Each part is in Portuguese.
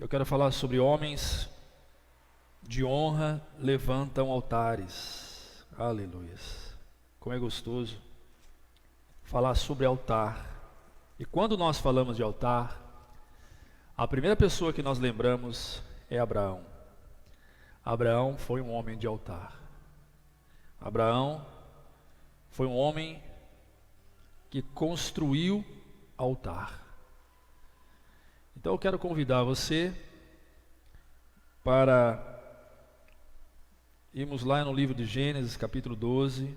Eu quero falar sobre homens de honra levantam altares. Aleluia. Como é gostoso falar sobre altar. E quando nós falamos de altar, a primeira pessoa que nós lembramos é Abraão. Abraão foi um homem de altar. Abraão foi um homem que construiu altar. Então eu quero convidar você para irmos lá no livro de Gênesis, capítulo 12.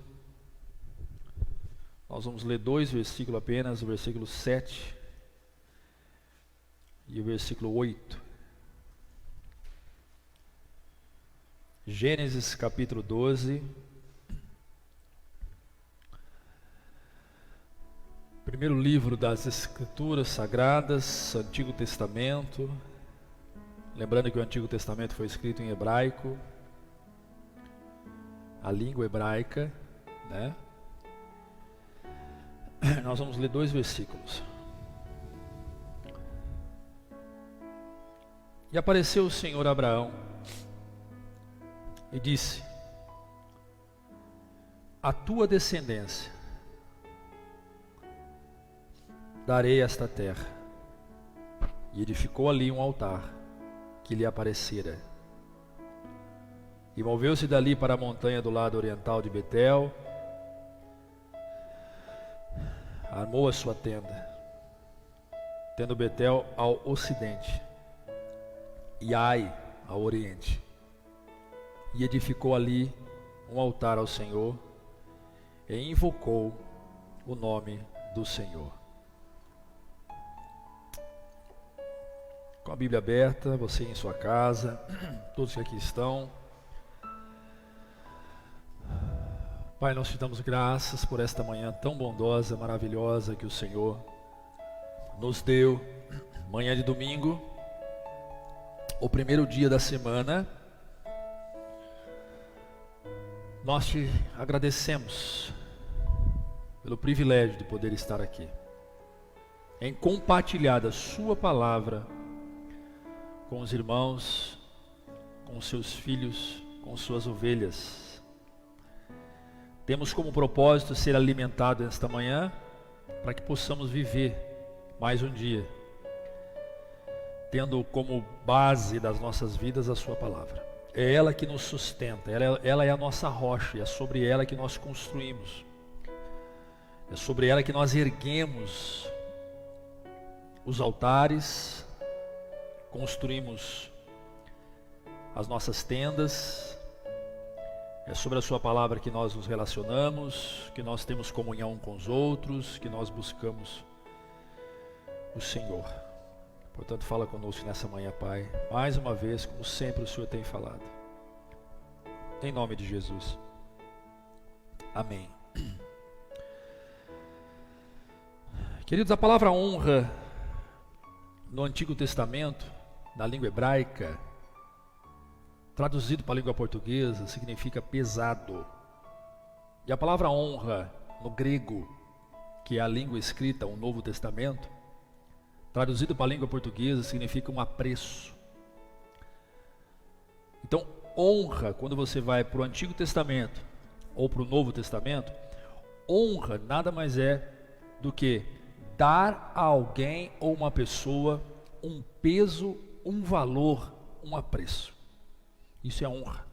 Nós vamos ler 2 versículos apenas, o versículo 7 e o versículo 8. Gênesis, capítulo 12. Primeiro livro das Escrituras Sagradas, Antigo Testamento. Lembrando que o Antigo Testamento foi escrito em hebraico, a língua hebraica, né? Nós vamos ler 2 versículos. E apareceu o Senhor a Abraão e disse: a tua descendência darei esta terra. E edificou ali um altar que lhe aparecera. E moveu-se dali para a montanha do lado oriental de Betel, armou a sua tenda, tendo Betel ao ocidente e Ai ao oriente, e edificou ali um altar ao Senhor e invocou o nome do Senhor. Com a Bíblia aberta, você em sua casa, todos que aqui estão. Pai, nós te damos graças por esta manhã tão bondosa, maravilhosa que o Senhor nos deu. Manhã de domingo, o primeiro dia da semana. Nós te agradecemos pelo privilégio de poder estar aqui, em compartilhar da sua palavra com os irmãos, com os seus filhos, com suas ovelhas. Temos como propósito ser alimentados esta manhã, para que possamos viver mais um dia, tendo como base das nossas vidas a sua palavra. É ela que nos sustenta, ela é a nossa rocha, e é sobre ela que nós construímos, é sobre ela que nós erguemos os altares, construímos as nossas tendas. É sobre a sua palavra que nós nos relacionamos, que nós temos comunhão com os outros, que nós buscamos o Senhor. Portanto, fala conosco nessa manhã, Pai, mais uma vez, como sempre o Senhor tem falado. Em nome de Jesus. Amém. Queridos, a palavra honra no Antigo Testamento, na língua hebraica, traduzido para a língua portuguesa, significa pesado. E a palavra honra no grego, que é a língua escrita, o Novo Testamento, traduzido para a língua portuguesa, significa um apreço. Então, honra, quando você vai para o Antigo Testamento ou para o Novo Testamento, honra nada mais é do que dar a alguém ou uma pessoa um peso, um valor, um apreço. Isso é honra.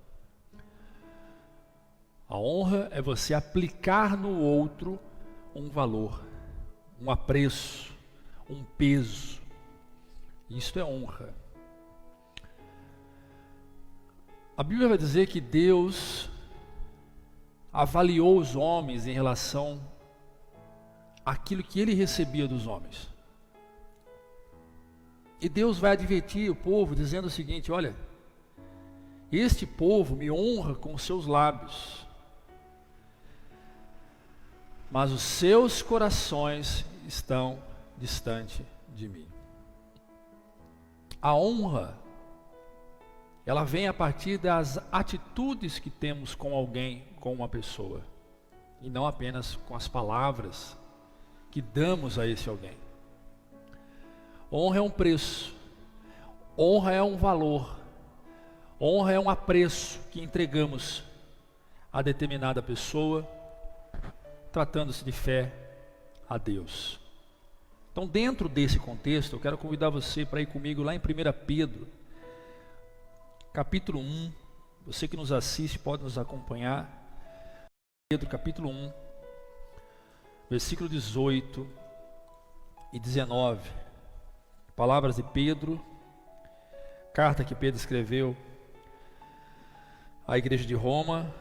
A honra é você aplicar no outro um valor, um apreço, um peso. Isso é honra. A Bíblia vai dizer que Deus avaliou os homens em relação àquilo que ele recebia dos homens. E Deus vai advertir o povo dizendo o seguinte: olha, este povo me honra com os seus lábios, mas os seus corações estão distante de mim. A honra, ela vem a partir das atitudes que temos com alguém, com uma pessoa, e não apenas com as palavras que damos a esse alguém. Honra é um preço. Honra é um valor, honra é um apreço que entregamos a determinada pessoa, tratando-se de fé a Deus. Então, dentro desse contexto, eu quero convidar você para ir comigo lá em 1 Pedro, capítulo 1. Você que nos assiste pode nos acompanhar. Pedro, capítulo 1, versículo 18 e 19. Palavras de Pedro, carta que Pedro escreveu à igreja de Roma,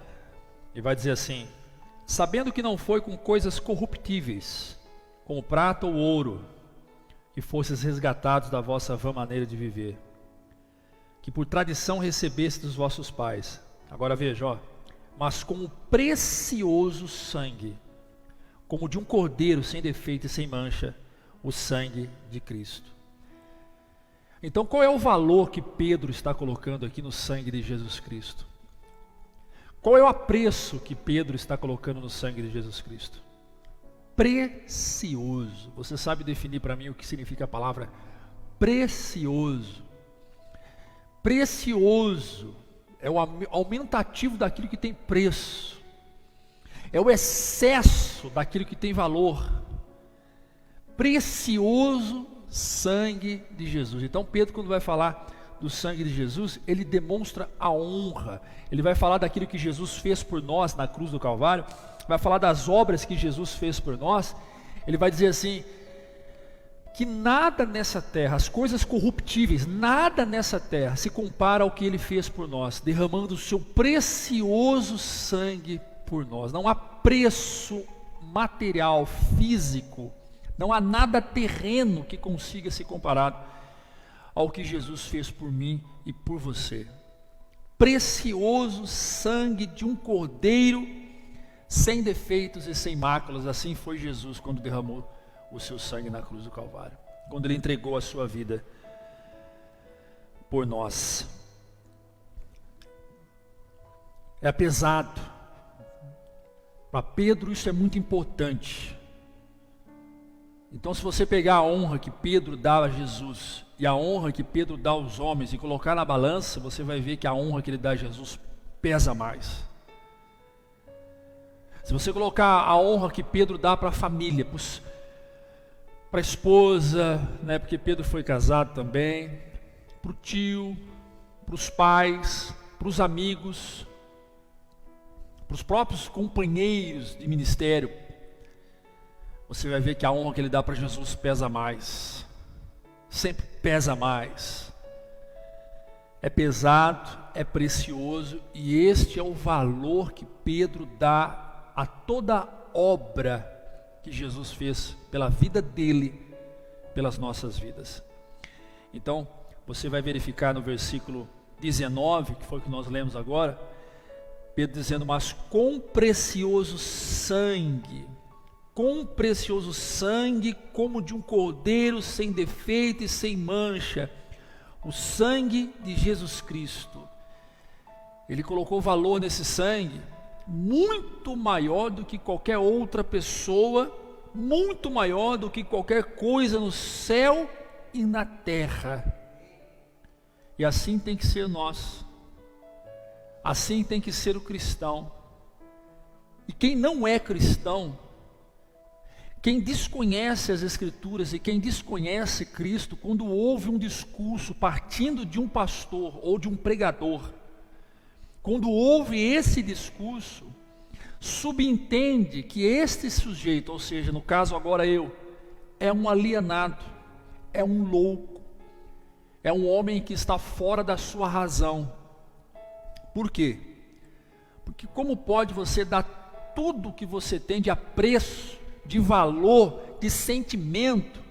e vai dizer assim: sabendo que não foi com coisas corruptíveis, como prata ou ouro, que fostes resgatados da vossa vã maneira de viver, que por tradição recebeste dos vossos pais. Agora veja, ó, mas com o precioso sangue, como de um cordeiro sem defeito e sem mancha, o sangue de Cristo. Então, qual é o valor que Pedro está colocando aqui no sangue de Jesus Cristo? Qual é o apreço que Pedro está colocando no sangue de Jesus Cristo? Precioso. Você sabe definir para mim o que significa a palavra precioso? Precioso é o aumentativo daquilo que tem preço, é o excesso daquilo que tem valor. Precioso sangue de Jesus. Então Pedro, quando vai falar do sangue de Jesus, ele demonstra a honra. Ele vai falar daquilo que Jesus fez por nós na cruz do Calvário, vai falar das obras que Jesus fez por nós. Ele vai dizer assim, que nada nessa terra, as coisas corruptíveis, nada nessa terra se compara ao que ele fez por nós, derramando o seu precioso sangue por nós. Não há preço material, físico, não há nada terreno que consiga se comparar ao que Jesus fez por mim e por você. Precioso sangue de um cordeiro sem defeitos e sem máculas. Assim foi Jesus quando derramou o seu sangue na cruz do Calvário, quando ele entregou a sua vida por nós. É pesado. Para Pedro isso é muito importante. Então, se você pegar a honra que Pedro dá a Jesus e a honra que Pedro dá aos homens e colocar na balança, você vai ver que a honra que ele dá a Jesus pesa mais. Se você colocar a honra que Pedro dá para a família, para a esposa, né, porque Pedro foi casado também, para o tio, para os pais, para os amigos, para os próprios companheiros de ministério, você vai ver que a honra que ele dá para Jesus pesa mais, sempre pesa mais. É pesado, é precioso, e este é o valor que Pedro dá a toda obra que Jesus fez pela vida dele, pelas nossas vidas. Então, você vai verificar no versículo 19, que foi o que nós lemos agora, Pedro dizendo, mas com precioso sangue, como de um cordeiro sem defeito e sem mancha, o sangue de Jesus Cristo. Ele colocou valor nesse sangue, muito maior do que qualquer outra pessoa, muito maior do que qualquer coisa no céu e na terra. E assim tem que ser nós, assim tem que ser o cristão. E quem não é cristão, quem desconhece as Escrituras e quem desconhece Cristo, quando ouve um discurso partindo de um pastor ou de um pregador, quando ouve esse discurso, subentende que este sujeito, ou seja, no caso agora eu, é um alienado, é um louco, é um homem que está fora da sua razão. Por quê? Porque como pode você dar tudo o que você tem de apreço, de valor, de sentimento,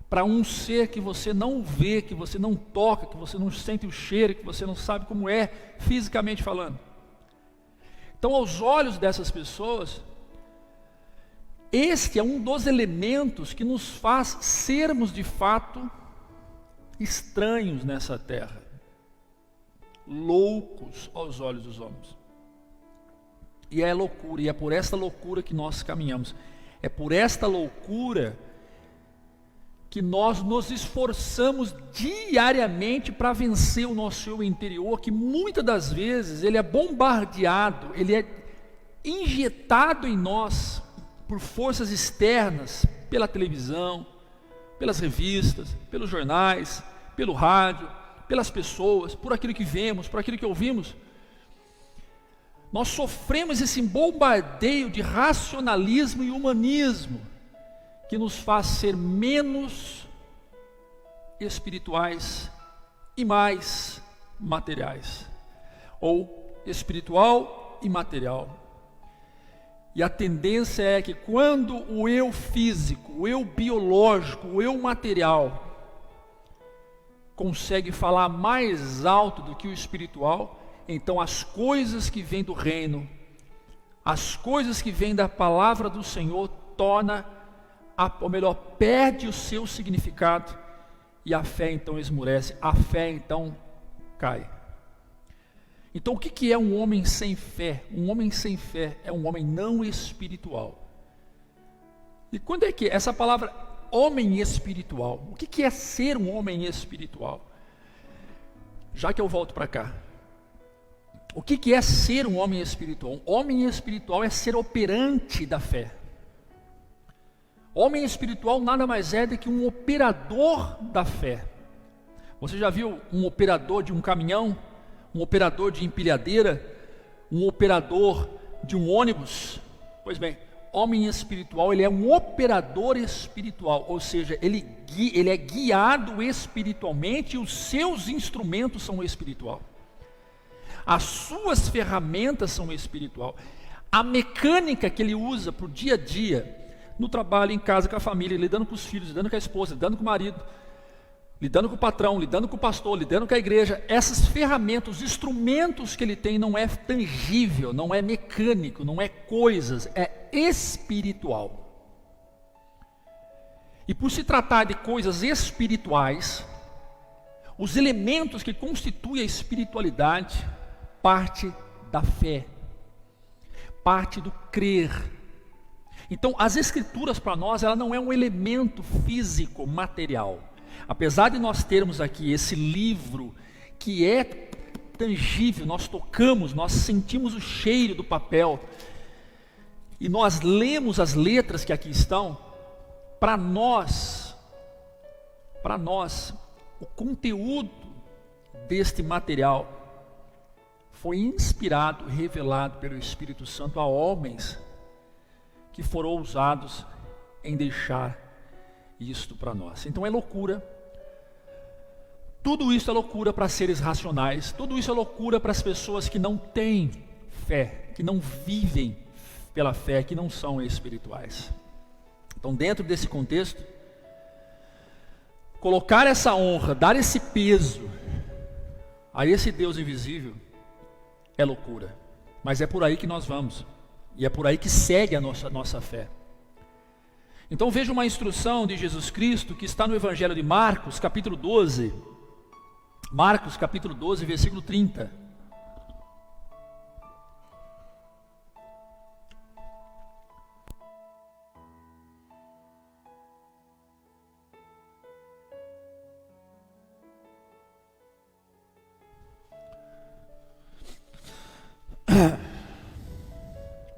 para um ser que você não vê, que você não toca, que você não sente o cheiro, que você não sabe como é, fisicamente falando? Então, aos olhos dessas pessoas, este é um dos elementos que nos faz sermos de fato estranhos nessa terra, loucos aos olhos dos homens. E é loucura, e é por esta loucura que nós caminhamos. É por esta loucura que nós nos esforçamos diariamente para vencer o nosso eu interior, que muitas das vezes ele é bombardeado, ele é injetado em nós por forças externas, pela televisão, pelas revistas, pelos jornais, pelo rádio, pelas pessoas, por aquilo que vemos, por aquilo que ouvimos. Nós sofremos esse bombardeio de racionalismo e humanismo que nos faz ser menos espirituais e mais materiais, ou espiritual e material. E a tendência é que quando o eu físico, o eu biológico, o eu material consegue falar mais alto do que o espiritual, então as coisas que vêm do reino, as coisas que vêm da palavra do Senhor ou melhor, perde o seu significado, e a fé então esmurece, a fé então cai. Então o que é um homem sem fé? Um homem sem fé é um homem não espiritual. E quando é que essa palavra homem espiritual, o que é ser um homem espiritual? Já que eu volto para cá, o que é ser um homem espiritual? Um homem espiritual é ser operante da fé. Homem espiritual nada mais é do que um operador da fé. Você já viu um operador de um caminhão? Um operador de empilhadeira? Um operador de um ônibus? Pois bem, homem espiritual, ele é um operador espiritual, ou seja, ele é guiado espiritualmente e os seus instrumentos são espiritual. As suas ferramentas são espiritual. A mecânica que ele usa para o dia a dia, no trabalho, em casa, com a família, lidando com os filhos, lidando com a esposa, lidando com o marido, lidando com o patrão, lidando com o pastor, lidando com a igreja, essas ferramentas, os instrumentos que ele tem não é tangível, não é mecânico, não é coisas, é espiritual. E por se tratar de coisas espirituais, os elementos que constituem a espiritualidade parte da fé, parte do crer. Então, as escrituras para nós, ela não é um elemento físico, material. Apesar de nós termos aqui esse livro que é tangível, nós tocamos, nós sentimos o cheiro do papel e nós lemos as letras que aqui estão, para nós, o conteúdo deste material foi inspirado, revelado pelo Espírito Santo a homens que foram ousados em deixar isto para nós. Então é loucura. Tudo isso é loucura para seres racionais. Tudo isso é loucura para as pessoas que não têm fé, que não vivem pela fé, que não são espirituais. Então, dentro desse contexto, colocar essa honra, dar esse peso a esse Deus invisível é loucura. Mas é por aí que nós vamos. E é por aí que segue a nossa fé. Então veja uma instrução de Jesus Cristo que está no Evangelho de Marcos, capítulo 12. Marcos, capítulo 12, versículo 30.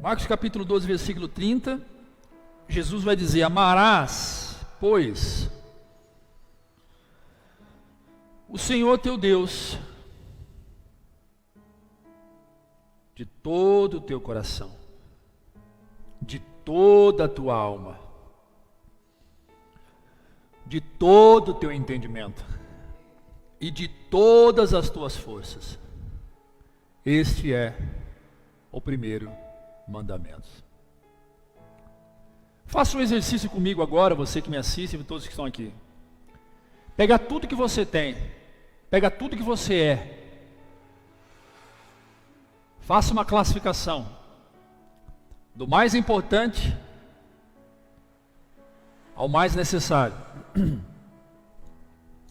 Marcos capítulo 12, versículo 30, Jesus vai dizer: amarás, pois, o Senhor teu Deus de todo o teu coração, de toda a tua alma, de todo o teu entendimento e de todas as tuas forças. Este é o primeiro mandamento. Faça um exercício comigo agora, você que me assiste e todos que estão aqui. Pega tudo que você tem, pega tudo que você é, faça uma classificação do mais importante ao mais necessário.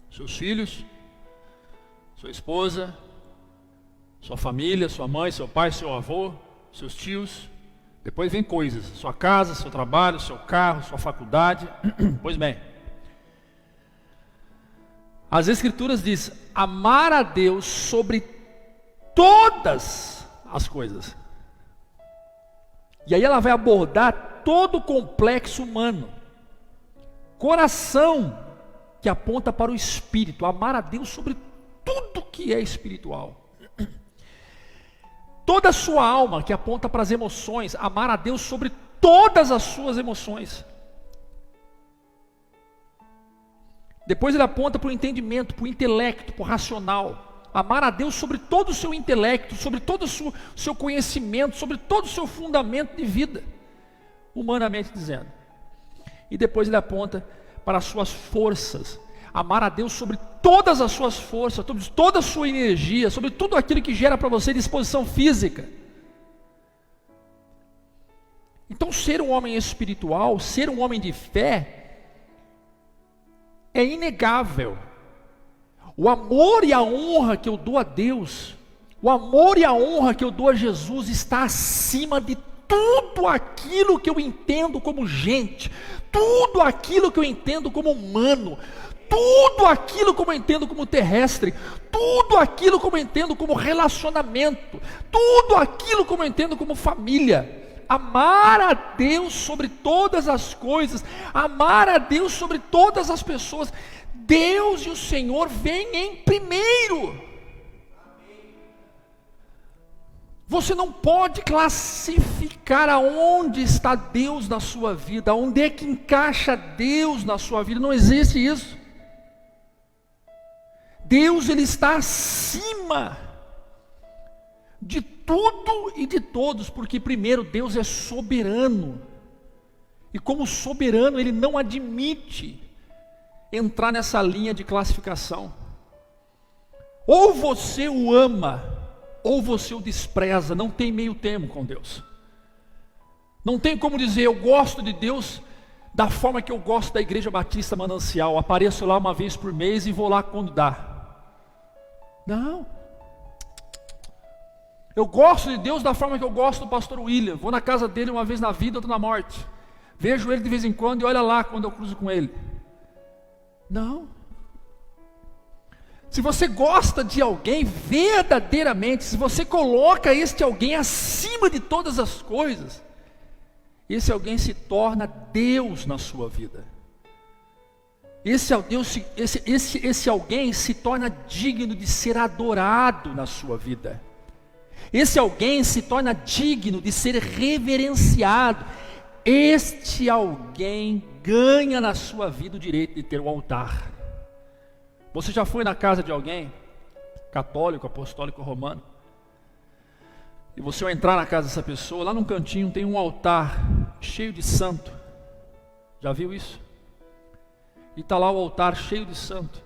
Seus filhos, sua esposa, sua família, sua mãe, seu pai, seu avô, seus tios. Depois vem coisas, sua casa, seu trabalho, seu carro, sua faculdade. Pois bem, As Escrituras dizem: amar a Deus sobre todas as coisas. E aí ela vai abordar todo o complexo humano. Coração, que aponta para o espírito, amar a Deus sobre tudo que é espiritual. Toda a sua alma, que aponta para as emoções, amar a Deus sobre todas as suas emoções. Depois ele aponta para o entendimento, para o intelecto, para o racional. Amar a Deus sobre todo o seu intelecto, sobre todo o seu conhecimento, sobre todo o seu fundamento de vida, humanamente dizendo. E depois ele aponta para as suas forças. Amar a Deus sobre todas as suas forças, sobre toda a sua energia, sobre tudo aquilo que gera para você disposição física. Então, ser um homem espiritual, ser um homem de fé, é inegável. O amor e a honra que eu dou a Deus, o amor e a honra que eu dou a Jesus está acima de tudo aquilo que eu entendo como gente, tudo aquilo que eu entendo como humano, tudo aquilo que eu entendo como terrestre, tudo aquilo que eu entendo como relacionamento, tudo aquilo que eu entendo como família. Amar a Deus sobre todas as coisas, amar a Deus sobre todas as pessoas. Deus e o Senhor vêm em primeiro. Você não pode classificar aonde está Deus na sua vida, aonde é que encaixa Deus na sua vida, não existe isso. Deus, Ele está acima de tudo e de todos, porque primeiro, Deus é soberano, e como soberano, Ele não admite entrar nessa linha de classificação. Ou você o ama, ou você o despreza, não tem meio termo com Deus. Não tem como dizer, eu gosto de Deus da forma que eu gosto da Igreja Batista Manancial, apareço lá uma vez por mês e vou lá quando dá. Não. Eu gosto de Deus da forma que eu gosto do pastor William, vou na casa dele uma vez na vida, outra na morte. Vejo ele de vez em quando e olha lá quando eu cruzo com ele. Não. Se você gosta de alguém verdadeiramente, se você coloca este alguém acima de todas as coisas, esse alguém se torna Deus na sua vida. Esse alguém se torna digno de ser adorado na sua vida. Esse alguém se torna digno de ser reverenciado. Este alguém ganha na sua vida o direito de ter um altar. Você já foi na casa de alguém, católico, apostólico, romano, e você vai entrar na casa dessa pessoa, lá num cantinho tem um altar cheio de santo. Já viu isso? E está lá o altar cheio de santo.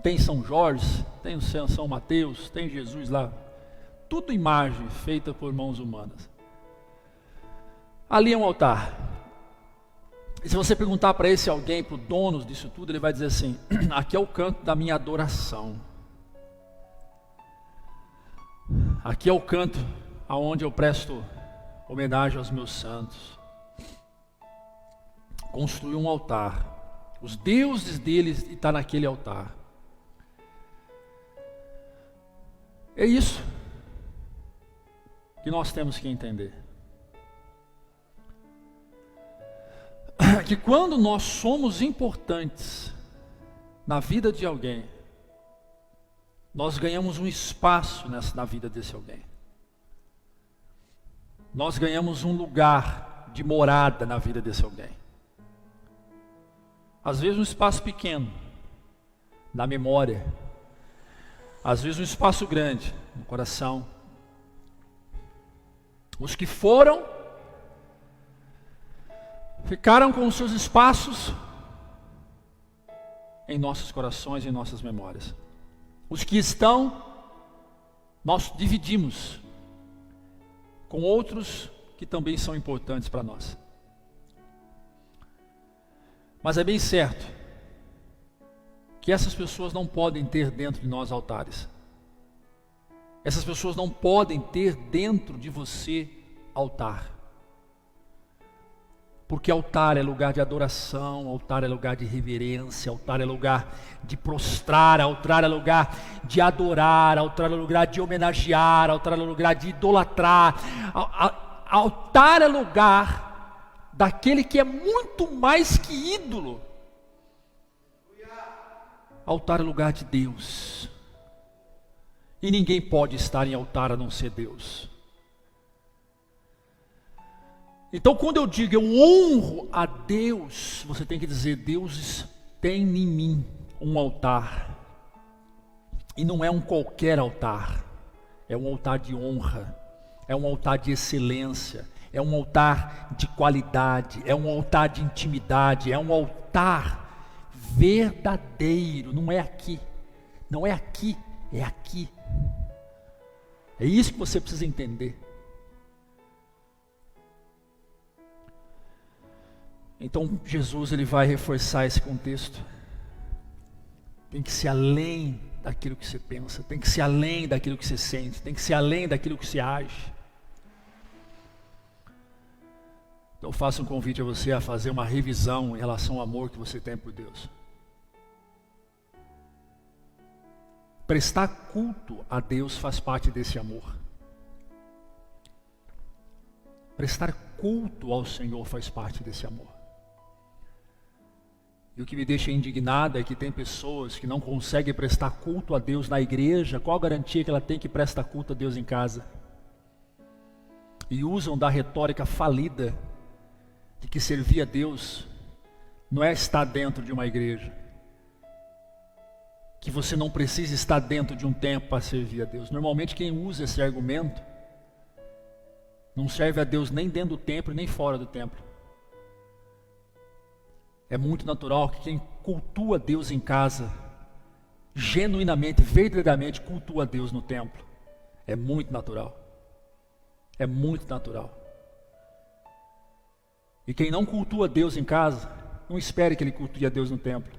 Tem São Jorge, tem o São Mateus, tem Jesus lá. Tudo imagem feita por mãos humanas. Ali é um altar. E se você perguntar para esse alguém, para o dono disso tudo, ele vai dizer assim: aqui é o canto da minha adoração. Aqui é o canto aonde eu presto homenagem aos meus santos. Construí um altar. Os deuses deles estão naquele altar. É isso que nós temos que entender. Que quando nós somos importantes na vida de alguém, nós ganhamos um espaço na vida desse alguém. Nós ganhamos um lugar de morada na vida desse alguém. Às vezes um espaço pequeno, na memória. Às vezes um espaço grande, no coração. Os que foram, ficaram com os seus espaços em nossos corações e em nossas memórias. Os que estão, nós dividimos com outros que também são importantes para nós. Mas é bem certo que essas pessoas não podem ter dentro de nós altares. Essas pessoas não podem ter dentro de você altar. Porque altar é lugar de adoração, altar é lugar de reverência, altar é lugar de prostrar, altar é lugar de adorar, altar é lugar de homenagear, altar é lugar de idolatrar. Altar é lugar daquele que é muito mais que ídolo. Altar é lugar de Deus. E ninguém pode estar em altar a não ser Deus. Então, quando eu digo eu honro a Deus, você tem que dizer: Deus tem em mim um altar. E não é um qualquer altar, é um altar de honra, é um altar de excelência, é um altar de qualidade, é um altar de intimidade, é um altar verdadeiro. Não é aqui, não é aqui, é aqui. É isso que você precisa entender. Então Jesus ele vai reforçar esse contexto. Tem que ser além daquilo que você pensa, tem que ser além daquilo que você sente, tem que ser além daquilo que você age. Então faço um convite a você a fazer uma revisão em relação ao amor que você tem por Deus. Prestar culto a Deus faz parte desse amor. Prestar culto ao Senhor faz parte desse amor. E o que me deixa indignado é que tem pessoas que não conseguem prestar culto a Deus na igreja. Qual a garantia que ela tem que prestar culto a Deus em casa? E usam da retórica falida de que servir a Deus não é estar dentro de uma igreja, que você não precisa estar dentro de um templo para servir a Deus. Normalmente quem usa esse argumento não serve a Deus nem dentro do templo nem fora do templo. É muito natural que quem cultua Deus em casa, genuinamente, verdadeiramente cultua Deus no templo. É muito natural. É muito natural. E quem não cultua Deus em casa, não espere que ele cultue a Deus no templo.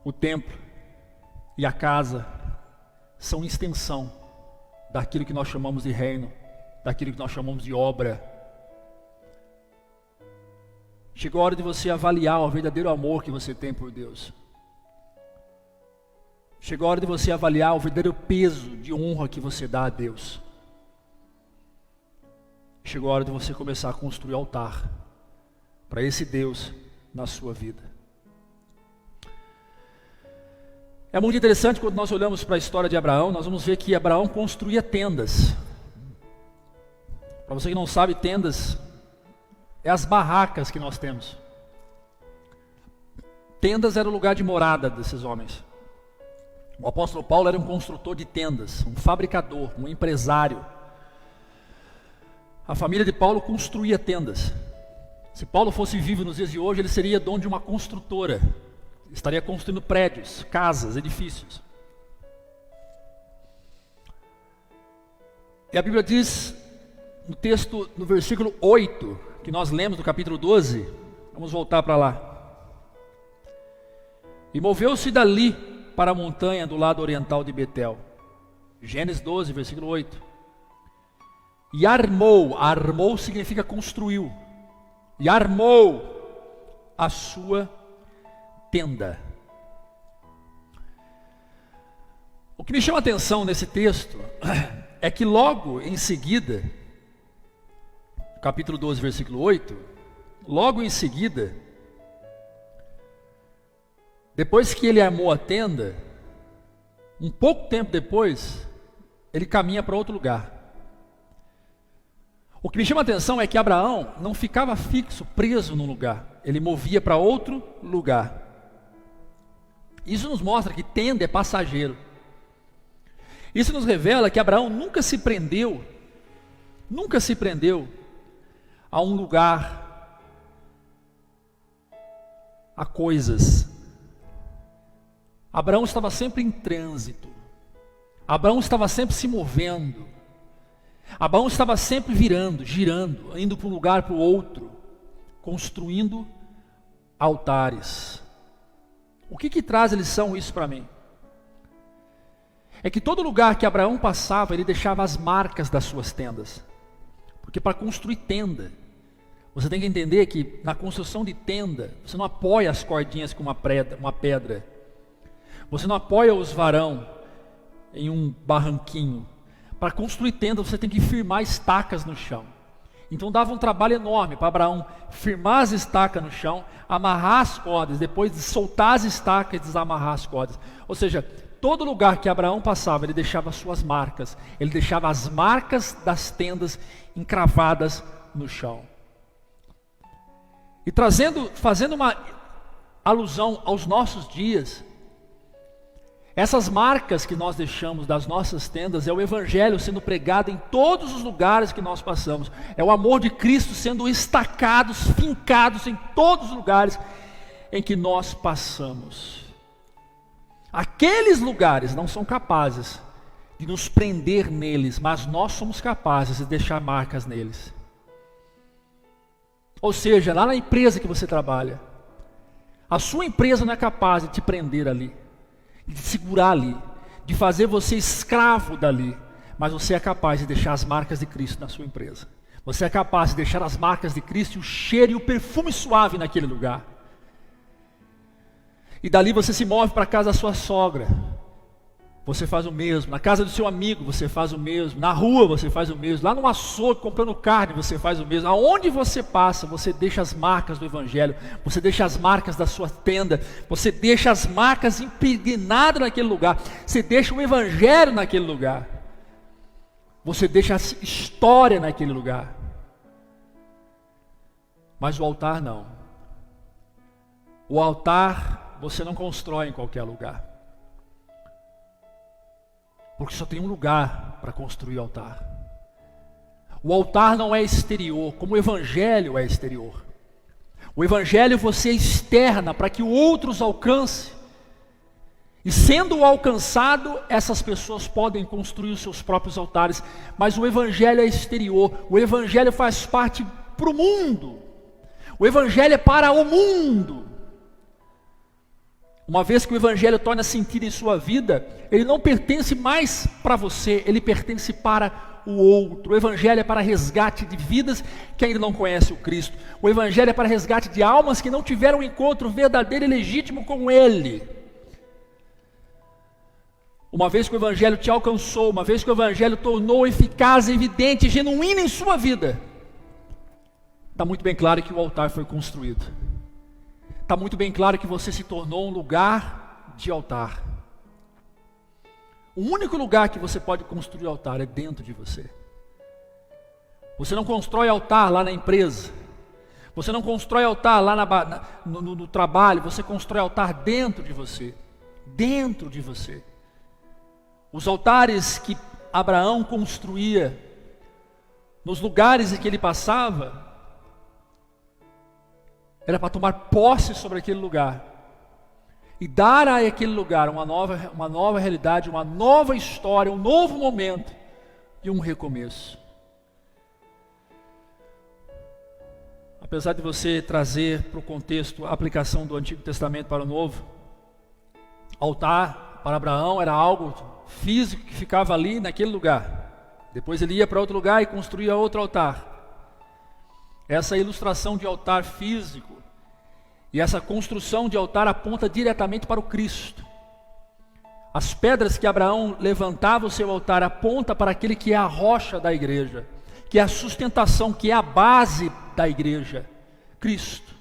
O templo e a casa são extensão daquilo que nós chamamos de reino, daquilo que nós chamamos de obra. Chegou a hora de você avaliar o verdadeiro amor que você tem por Deus. Chegou a hora de você avaliar o verdadeiro peso de honra que você dá a Deus. Chegou a hora de você começar a construir altar para esse Deus na sua vida. É muito interessante quando nós olhamos para a história de Abraão, nós vamos ver que Abraão construía tendas. Para você que não sabe, tendas é as barracas que nós temos. Tendas era o lugar de morada desses homens. O apóstolo Paulo era um construtor de tendas, um fabricador, um empresário. A família de Paulo construía tendas. Se Paulo fosse vivo nos dias de hoje, ele seria dono de uma construtora. Estaria construindo prédios, casas, edifícios. E a Bíblia diz, no texto, no versículo 8, que nós lemos do capítulo 12, vamos voltar para lá. E moveu-se dali para a montanha do lado oriental de Betel. Gênesis 12, versículo 8. E armou significa construiu. E armou a sua tenda. O que me chama a atenção nesse texto é que logo em seguida, capítulo 12, versículo 8, logo em seguida, depois que ele armou a tenda, um pouco tempo depois, ele caminha para outro lugar. O que me chama a atenção é que Abraão não ficava fixo, preso num lugar, ele movia para outro lugar. Isso nos mostra que tenda é passageiro. Isso nos revela que Abraão nunca se prendeu a um lugar, a coisas. Abraão estava sempre em trânsito. Abraão estava sempre se movendo. Abraão estava sempre virando, girando, indo para um lugar para o outro, construindo altares. O que traz lição isso para mim? É que todo lugar que Abraão passava, ele deixava as marcas das suas tendas. Porque para construir tenda, Você tem que entender que na construção de tenda, você não apoia as cordinhas com uma pedra. Você não apoia os varão em um barranquinho. Para construir tenda, você tem que firmar estacas no chão. Então dava um trabalho enorme para Abraão firmar as estacas no chão, amarrar as cordas, depois de soltar as estacas e desamarrar as cordas. Ou seja, todo lugar que Abraão passava, ele deixava suas marcas. Ele deixava as marcas das tendas encravadas no chão. E fazendo uma alusão aos nossos dias, essas marcas que nós deixamos das nossas tendas é o Evangelho sendo pregado em todos os lugares que nós passamos. É o amor de Cristo sendo estacados, fincados em todos os lugares em que nós passamos. Aqueles lugares não são capazes de nos prender neles, mas nós somos capazes de deixar marcas neles. Ou seja, lá na empresa que você trabalha, a sua empresa não é capaz de te prender ali, de te segurar ali, de fazer você escravo dali, mas você é capaz de deixar as marcas de Cristo na sua empresa. Você é capaz de deixar as marcas de Cristo, o cheiro e o perfume suave naquele lugar. E dali você se move para a casa da sua sogra, você faz o mesmo. Na casa do seu amigo você faz o mesmo. Na rua você faz o mesmo. Lá no açougue comprando carne você faz o mesmo. Aonde você passa, você deixa as marcas do Evangelho. Você deixa as marcas da sua tenda. Você deixa as marcas impregnadas naquele lugar. Você deixa o Evangelho naquele lugar. Você deixa a história naquele lugar. Mas o altar não. O altar você não constrói em qualquer lugar. Porque só tem um lugar para construir o altar. O altar não é exterior, como o Evangelho é exterior. O Evangelho você externa para que outros alcance. E sendo alcançado, essas pessoas podem construir os seus próprios altares. Mas o Evangelho é exterior. O Evangelho faz parte para o mundo. O Evangelho é para o mundo. Uma vez que o Evangelho torna sentido em sua vida, ele não pertence mais para você, ele pertence para o outro. O Evangelho é para resgate de vidas que ainda não conhecem o Cristo. O Evangelho é para resgate de almas que não tiveram um encontro verdadeiro e legítimo com Ele. Uma vez que o Evangelho te alcançou, uma vez que o Evangelho tornou eficaz, evidente, genuíno em sua vida, está muito bem claro que o altar foi construído. Está muito bem claro que você se tornou um lugar de altar. O único lugar que você pode construir altar é dentro de você. Você não constrói altar lá na empresa. Você não constrói altar lá no trabalho. Você constrói altar dentro de você. Dentro de você. Os altares que Abraão construía nos lugares em que ele passava, era para tomar posse sobre aquele lugar e dar a aquele lugar uma nova realidade, uma nova história, um novo momento e um recomeço. Apesar de você trazer para o contexto a aplicação do Antigo Testamento para o Novo, altar para Abraão era algo físico que ficava ali naquele lugar. Depois ele ia para outro lugar e construía outro altar. Essa ilustração de altar físico e essa construção de altar aponta diretamente para o Cristo. As pedras que Abraão levantava o seu altar aponta para aquele que é a rocha da igreja, que é a sustentação, que é a base da igreja, Cristo.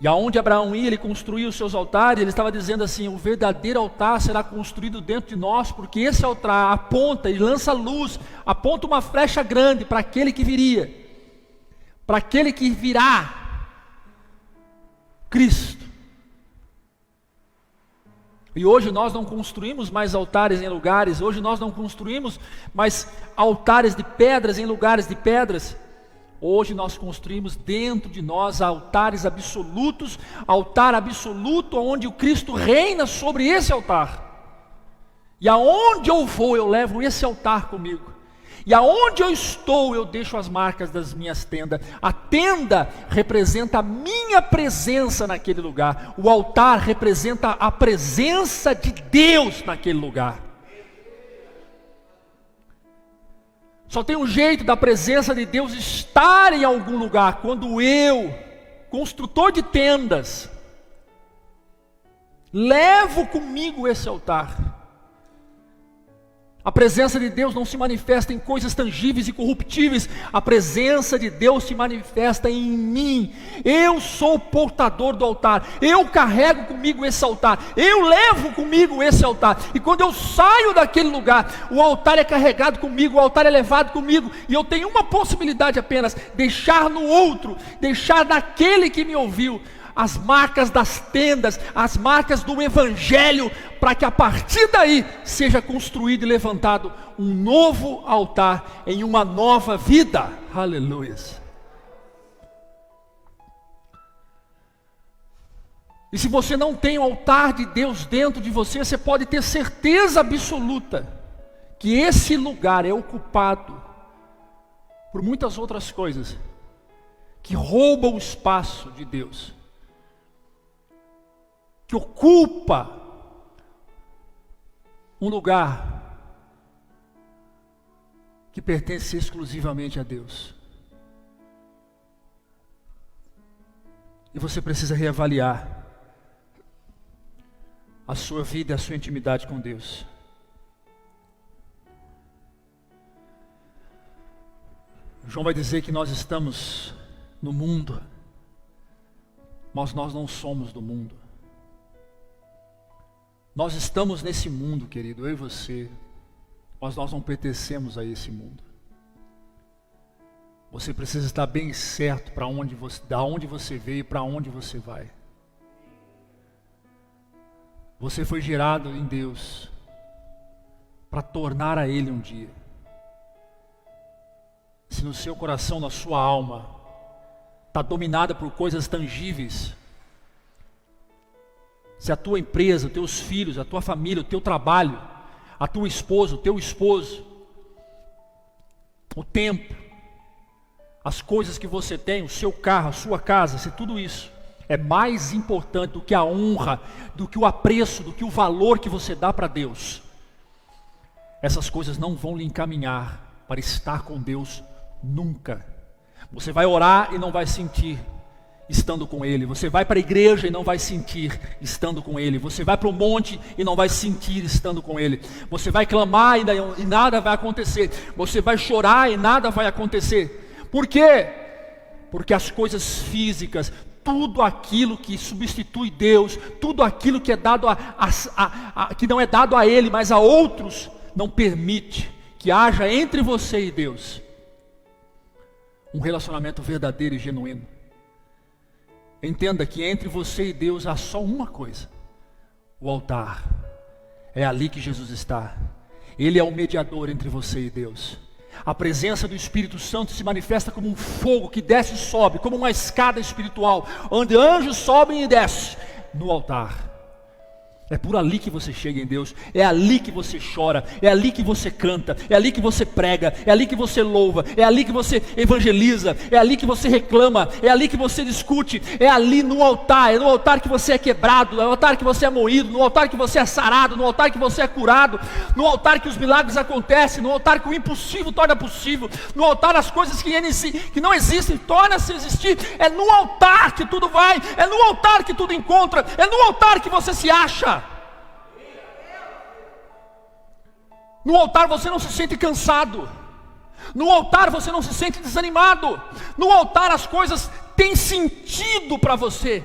E aonde Abraão ia, ele construía os seus altares, ele estava dizendo assim: o verdadeiro altar será construído dentro de nós, porque esse altar aponta e lança luz, aponta uma flecha grande para aquele que viria, para aquele que virá, Cristo. E hoje nós não construímos mais altares em lugares, hoje nós não construímos mais altares de pedras em lugares de pedras. Hoje nós construímos dentro de nós altares absolutos, altar absoluto onde o Cristo reina sobre esse altar. E aonde eu vou, eu levo esse altar comigo. E aonde eu estou, eu deixo as marcas das minhas tendas. A tenda representa a minha presença naquele lugar. O altar representa a presença de Deus naquele lugar. Só tem um jeito da presença de Deus estar em algum lugar, quando eu, construtor de tendas, levo comigo esse altar. A presença de Deus não se manifesta em coisas tangíveis e corruptíveis. A presença de Deus se manifesta em mim. Eu sou o portador do altar. Eu carrego comigo esse altar. Eu levo comigo esse altar. E quando eu saio daquele lugar, o altar é carregado comigo, o altar é levado comigo. E eu tenho uma possibilidade apenas: deixar no outro, deixar naquele que me ouviu, as marcas das tendas, as marcas do Evangelho, para que a partir daí seja construído e levantado um novo altar em uma nova vida. Aleluia. E se você não tem o altar de Deus dentro de você, você pode ter certeza absoluta que esse lugar é ocupado por muitas outras coisas que roubam o espaço de Deus, que ocupa um lugar que pertence exclusivamente a Deus. E você precisa reavaliar a sua vida e a sua intimidade com Deus. João vai dizer que nós estamos no mundo, mas nós não somos do mundo. Nós estamos nesse mundo, querido, eu e você, mas nós não pertencemos a esse mundo. Você precisa estar bem certo da onde você veio e para onde você vai. Você foi gerado em Deus para tornar a Ele um dia. Se no seu coração, na sua alma, está dominada por coisas tangíveis, se a tua empresa, os teus filhos, a tua família, o teu trabalho, a tua esposa, o teu esposo, o tempo, as coisas que você tem, o seu carro, a sua casa, se tudo isso é mais importante do que a honra, do que o apreço, do que o valor que você dá para Deus, essas coisas não vão lhe encaminhar para estar com Deus nunca. Você vai orar e não vai sentir estando com Ele. Você vai para a igreja e não vai sentir estando com Ele. Você vai para o monte e não vai sentir estando com Ele. Você vai clamar e nada vai acontecer. Você vai chorar e nada vai acontecer. Por quê? Porque as coisas físicas, tudo aquilo que substitui Deus, tudo aquilo que é dado que não é dado a Ele, mas a outros, não permite que haja entre você e Deus um relacionamento verdadeiro e genuíno. Entenda que entre você e Deus há só uma coisa: o altar. É ali que Jesus está. Ele é o mediador entre você e Deus. A presença do Espírito Santo se manifesta como um fogo que desce e sobe, como uma escada espiritual, onde anjos sobem e descem no altar. É por ali que você chega em Deus, é ali que você chora, é ali que você canta, é ali que você prega, é ali que você louva, é ali que você evangeliza, é ali que você reclama, é ali que você discute, é ali no altar, é no altar que você é quebrado, é no altar que você é moído, no altar que você é sarado, no altar que você é curado, no altar que os milagres acontecem, no altar que o impossível torna possível, no altar as coisas que não existem tornam-se a existir. É no altar que tudo vai, é no altar que tudo encontra, é no altar que você se acha. No altar você não se sente cansado. No altar você não se sente desanimado. No altar as coisas têm sentido para você.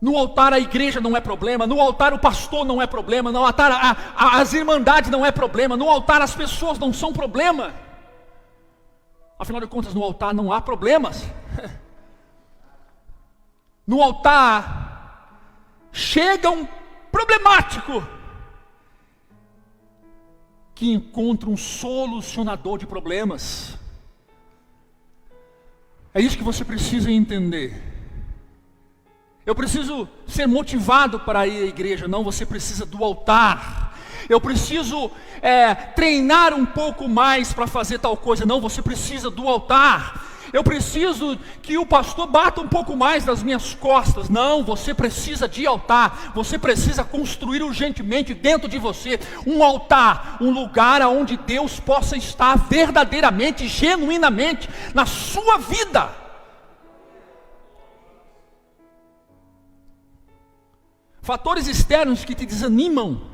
No altar a igreja não é problema. No altar o pastor não é problema. No altar as irmandades não é problema. No altar as pessoas não são problema. Afinal de contas, no altar não há problemas. No altar chega um problemático que encontra um solucionador de problemas. É isso que você precisa entender. Eu preciso ser motivado para ir à igreja. Não, você precisa do altar. Eu preciso treinar um pouco mais para fazer tal coisa. Não, você precisa do altar. eu preciso que o pastor bata um pouco mais nas minhas costas. Não, você precisa de altar, você precisa construir urgentemente dentro de você um altar, um lugar onde Deus possa estar verdadeiramente, genuinamente na sua vida. Fatores externos que te desanimam,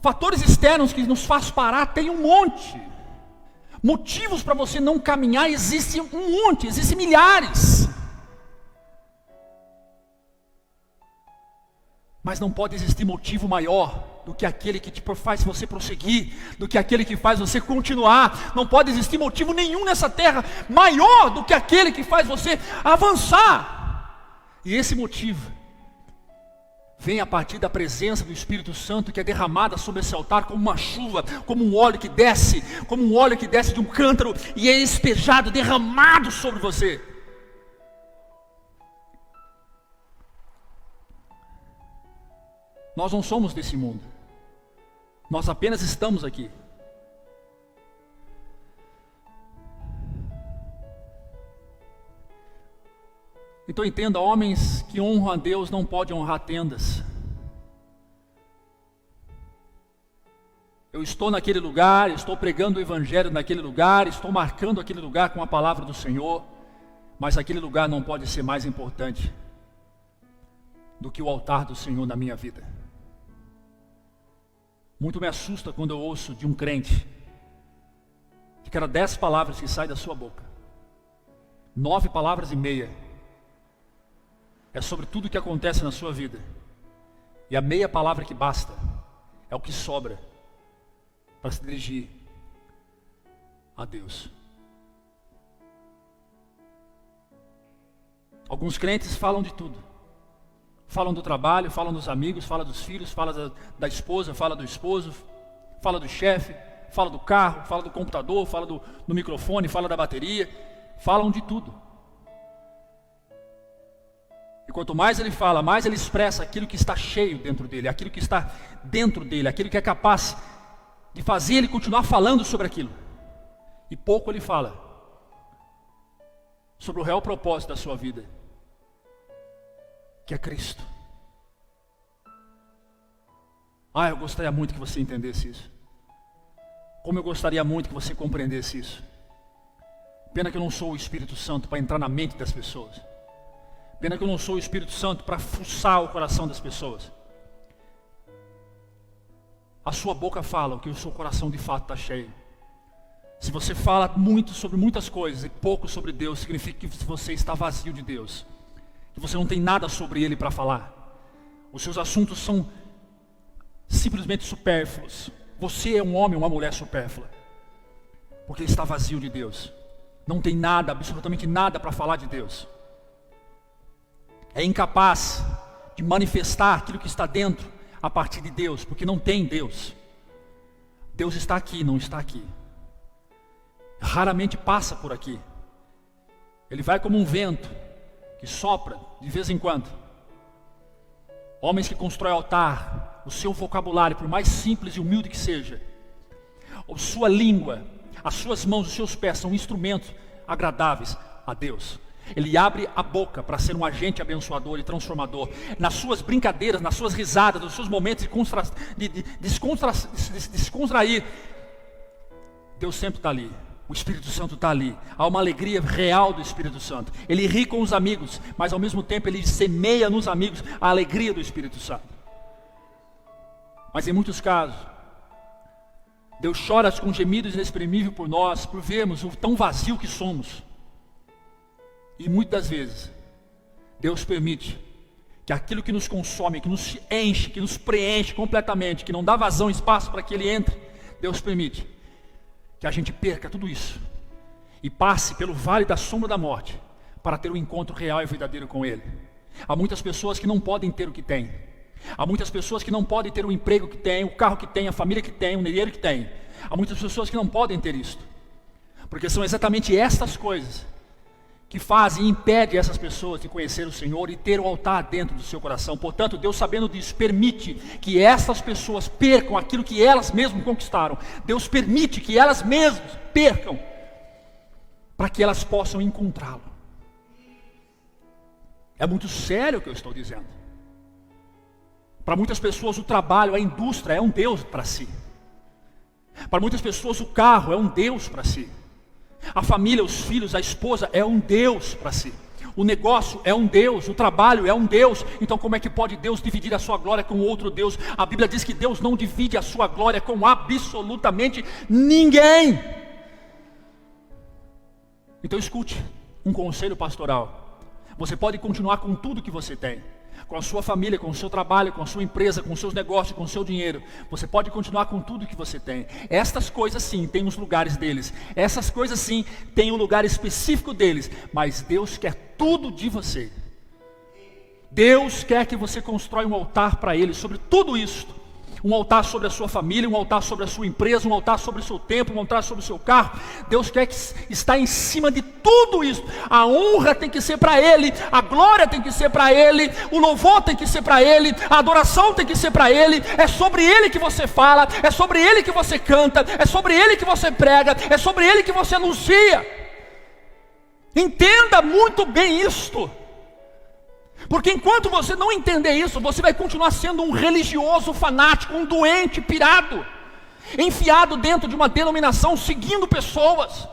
fatores externos que nos faz parar, tem um monte. Motivos para você não caminhar existem um monte, existem milhares. Mas não pode existir motivo maior do que aquele que te faz você prosseguir, do que aquele que faz você continuar. Não pode existir motivo nenhum nessa terra maior do que aquele que faz você avançar. E esse motivo vem a partir da presença do Espírito Santo, que é derramada sobre esse altar como uma chuva, como um óleo que desce de um cântaro e é despejado, derramado sobre você. Nós não somos desse mundo, nós apenas estamos aqui. Então entenda, homens que honram a Deus não podem honrar tendas. Eu estou naquele lugar, estou pregando o Evangelho naquele lugar, estou marcando aquele lugar com a palavra do Senhor, mas aquele lugar não pode ser mais importante do que o altar do Senhor na minha vida. Muito me assusta quando eu ouço de um crente que cada 10 palavras que saem da sua boca, 9 palavras e meia é sobre tudo o que acontece na sua vida, e a meia palavra que basta é o que sobra para se dirigir a Deus. Alguns crentes falam de tudo, falam do trabalho, falam dos amigos, falam dos filhos, falam da esposa, falam do esposo, falam do chefe, falam do carro, falam do computador, falam do microfone, falam da bateria, falam de tudo. E quanto mais ele fala, mais ele expressa aquilo que está cheio dentro dele, aquilo que está dentro dele, aquilo que é capaz de fazer ele continuar falando sobre aquilo. E pouco ele fala sobre o real propósito da sua vida, que é Cristo. Eu gostaria muito que você entendesse isso. Como eu gostaria muito que você compreendesse isso. Pena que eu não sou o Espírito Santo para entrar na mente das pessoas. Pena que eu não sou o Espírito Santo para fuçar o coração das pessoas. A sua boca fala o que o seu coração de fato está cheio. Se você fala muito sobre muitas coisas e pouco sobre Deus, significa que você está vazio de Deus, que você não tem nada sobre Ele para falar. Os seus assuntos são simplesmente supérfluos. Você é um homem ou uma mulher supérflua, porque está vazio de Deus. Não tem nada, absolutamente nada para falar de Deus. É incapaz de manifestar aquilo que está dentro a partir de Deus, porque não tem Deus. Deus está aqui, não está aqui. Raramente passa por aqui. Ele vai como um vento que sopra de vez em quando. Homens que constroem altar, o seu vocabulário, por mais simples e humilde que seja, a sua língua, as suas mãos, os seus pés são instrumentos agradáveis a Deus. Ele abre a boca para ser um agente abençoador e transformador. Nas suas brincadeiras, nas suas risadas, nos seus momentos de descontrair, Deus sempre está ali. O Espírito Santo está ali. Há uma alegria real do Espírito Santo. Ele ri com os amigos, mas ao mesmo tempo ele semeia nos amigos a alegria do Espírito Santo. Mas em muitos casos, Deus chora com gemidos inexprimíveis por nós, por vermos o tão vazio que somos. E muitas vezes, Deus permite que aquilo que nos consome, que nos enche, que nos preenche completamente, que não dá vazão, espaço para que Ele entre, Deus permite que a gente perca tudo isso e passe pelo vale da sombra da morte para ter um encontro real e verdadeiro com Ele. Há muitas pessoas que não podem ter o que têm. Há muitas pessoas que não podem ter o emprego que têm, o carro que têm, a família que têm, o dinheiro que têm. Há muitas pessoas que não podem ter isto, porque são exatamente estas coisas que fazem e impedem essas pessoas de conhecer o Senhor e ter o altar dentro do seu coração. Portanto, Deus, sabendo disso, permite que essas pessoas percam aquilo que elas mesmas conquistaram. Deus permite que elas mesmas percam para que elas possam encontrá-lo. É muito sério o que eu estou dizendo. Para muitas pessoas o trabalho, a indústria é um Deus para si. Para muitas pessoas o carro é um Deus para si. A família, os filhos, a esposa é um Deus para si. O negócio é um Deus, o trabalho é um Deus. Então como é que pode Deus dividir a sua glória com outro Deus? A Bíblia diz que Deus não divide a sua glória com absolutamente ninguém. Então escute um conselho pastoral. Você pode continuar com tudo que você tem, com a sua família, com o seu trabalho, com a sua empresa, com os seus negócios, com o seu dinheiro. Você pode continuar com tudo que você tem. Estas coisas sim, têm os lugares deles. Essas coisas sim, têm um lugar específico deles. Mas Deus quer tudo de você. Deus quer que você constrói um altar para Ele sobre tudo isso. Um altar sobre a sua família, um altar sobre a sua empresa, um altar sobre o seu tempo, um altar sobre o seu carro. Deus quer que está em cima de tudo isso. A honra tem que ser para Ele, a glória tem que ser para Ele, o louvor tem que ser para Ele, a adoração tem que ser para Ele. É sobre Ele que você fala, é sobre Ele que você canta, é sobre Ele que você prega, é sobre Ele que você anuncia. Entenda muito bem isto. Porque enquanto você não entender isso, você vai continuar sendo um religioso fanático, um doente pirado, enfiado dentro de uma denominação, seguindo pessoas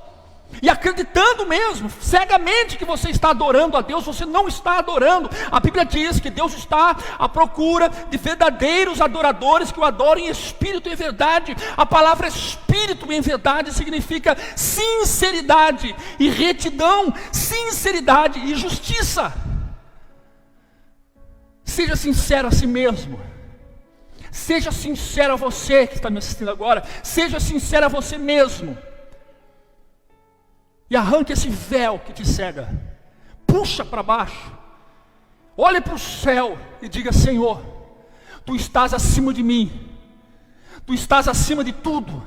e acreditando mesmo, cegamente, que você está adorando a Deus. Você não está adorando. A Bíblia diz que Deus está à procura de verdadeiros adoradores que o adorem em espírito e em verdade. A palavra espírito em verdade significa sinceridade e retidão, sinceridade e justiça. Seja sincero a si mesmo. Seja sincero a você que está me assistindo agora. Seja sincero a você mesmo. E arranque esse véu que te cega. Puxa para baixo. Olhe para o céu e diga: Senhor, Tu estás acima de mim. Tu estás acima de tudo.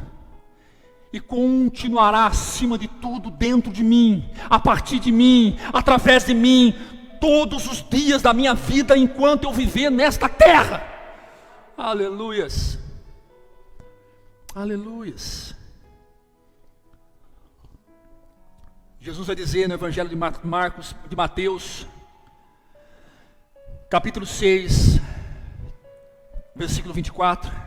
E continuará acima de tudo dentro de mim, a partir de mim, através de mim, todos os dias da minha vida, enquanto eu viver nesta terra. Aleluias. Aleluias. Jesus vai dizer no Evangelho de Mateus, capítulo 6, versículo 24.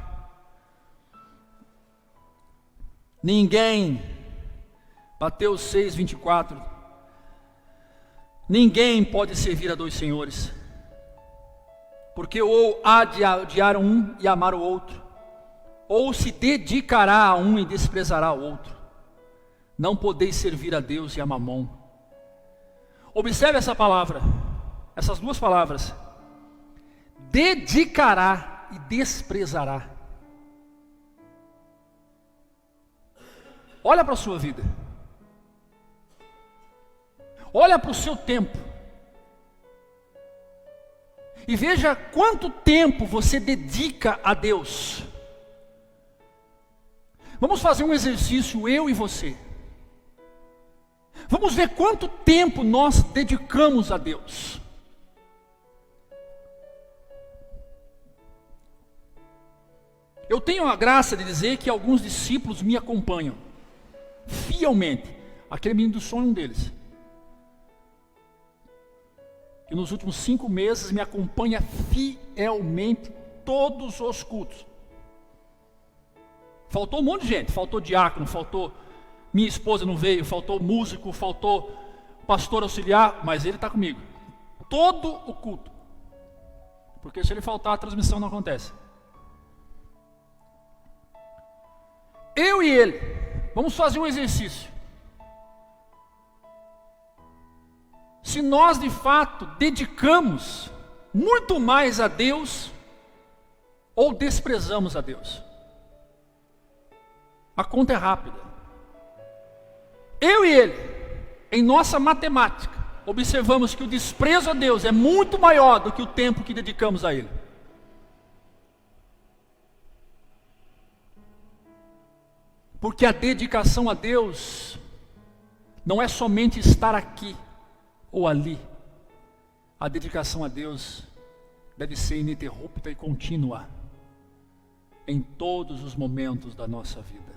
Mateus 6, 24. Ninguém pode servir a dois senhores, porque ou há de odiar um e amar o outro, ou se dedicará a um e desprezará o outro. Não podeis servir a Deus e a Mamon. Observe essa palavra, essas duas palavras: dedicará e desprezará. Olha para a sua vida. Olha para o seu tempo e veja quanto tempo você dedica a Deus. Vamos fazer um exercício, eu e você. Vamos ver quanto tempo nós dedicamos a Deus. Eu tenho a graça de dizer que alguns discípulos me acompanham fielmente. Aquele menino do sonho é um deles. E nos últimos 5 meses me acompanha fielmente todos os cultos. Faltou um monte de gente, faltou diácono, faltou minha esposa não veio, faltou músico, faltou pastor auxiliar, mas ele está comigo. Todo o culto. Porque se ele faltar, a transmissão não acontece. Eu e ele, vamos fazer um exercício. Se nós de fato dedicamos muito mais a Deus ou desprezamos a Deus. A conta é rápida. Eu e ele, em nossa matemática, observamos que o desprezo a Deus é muito maior do que o tempo que dedicamos a Ele. Porque a dedicação a Deus não é somente estar aqui ou ali. A dedicação a Deus deve ser ininterrupta e contínua em todos os momentos da nossa vida.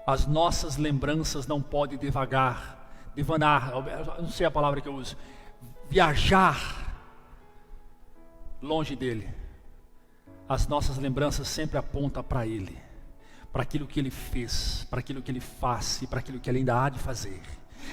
As nossas lembranças não podem devanar, não sei a palavra que eu uso, viajar longe dele. As nossas lembranças sempre apontam para ele, para aquilo que ele fez, para aquilo que ele faz e para aquilo que ele ainda há de fazer.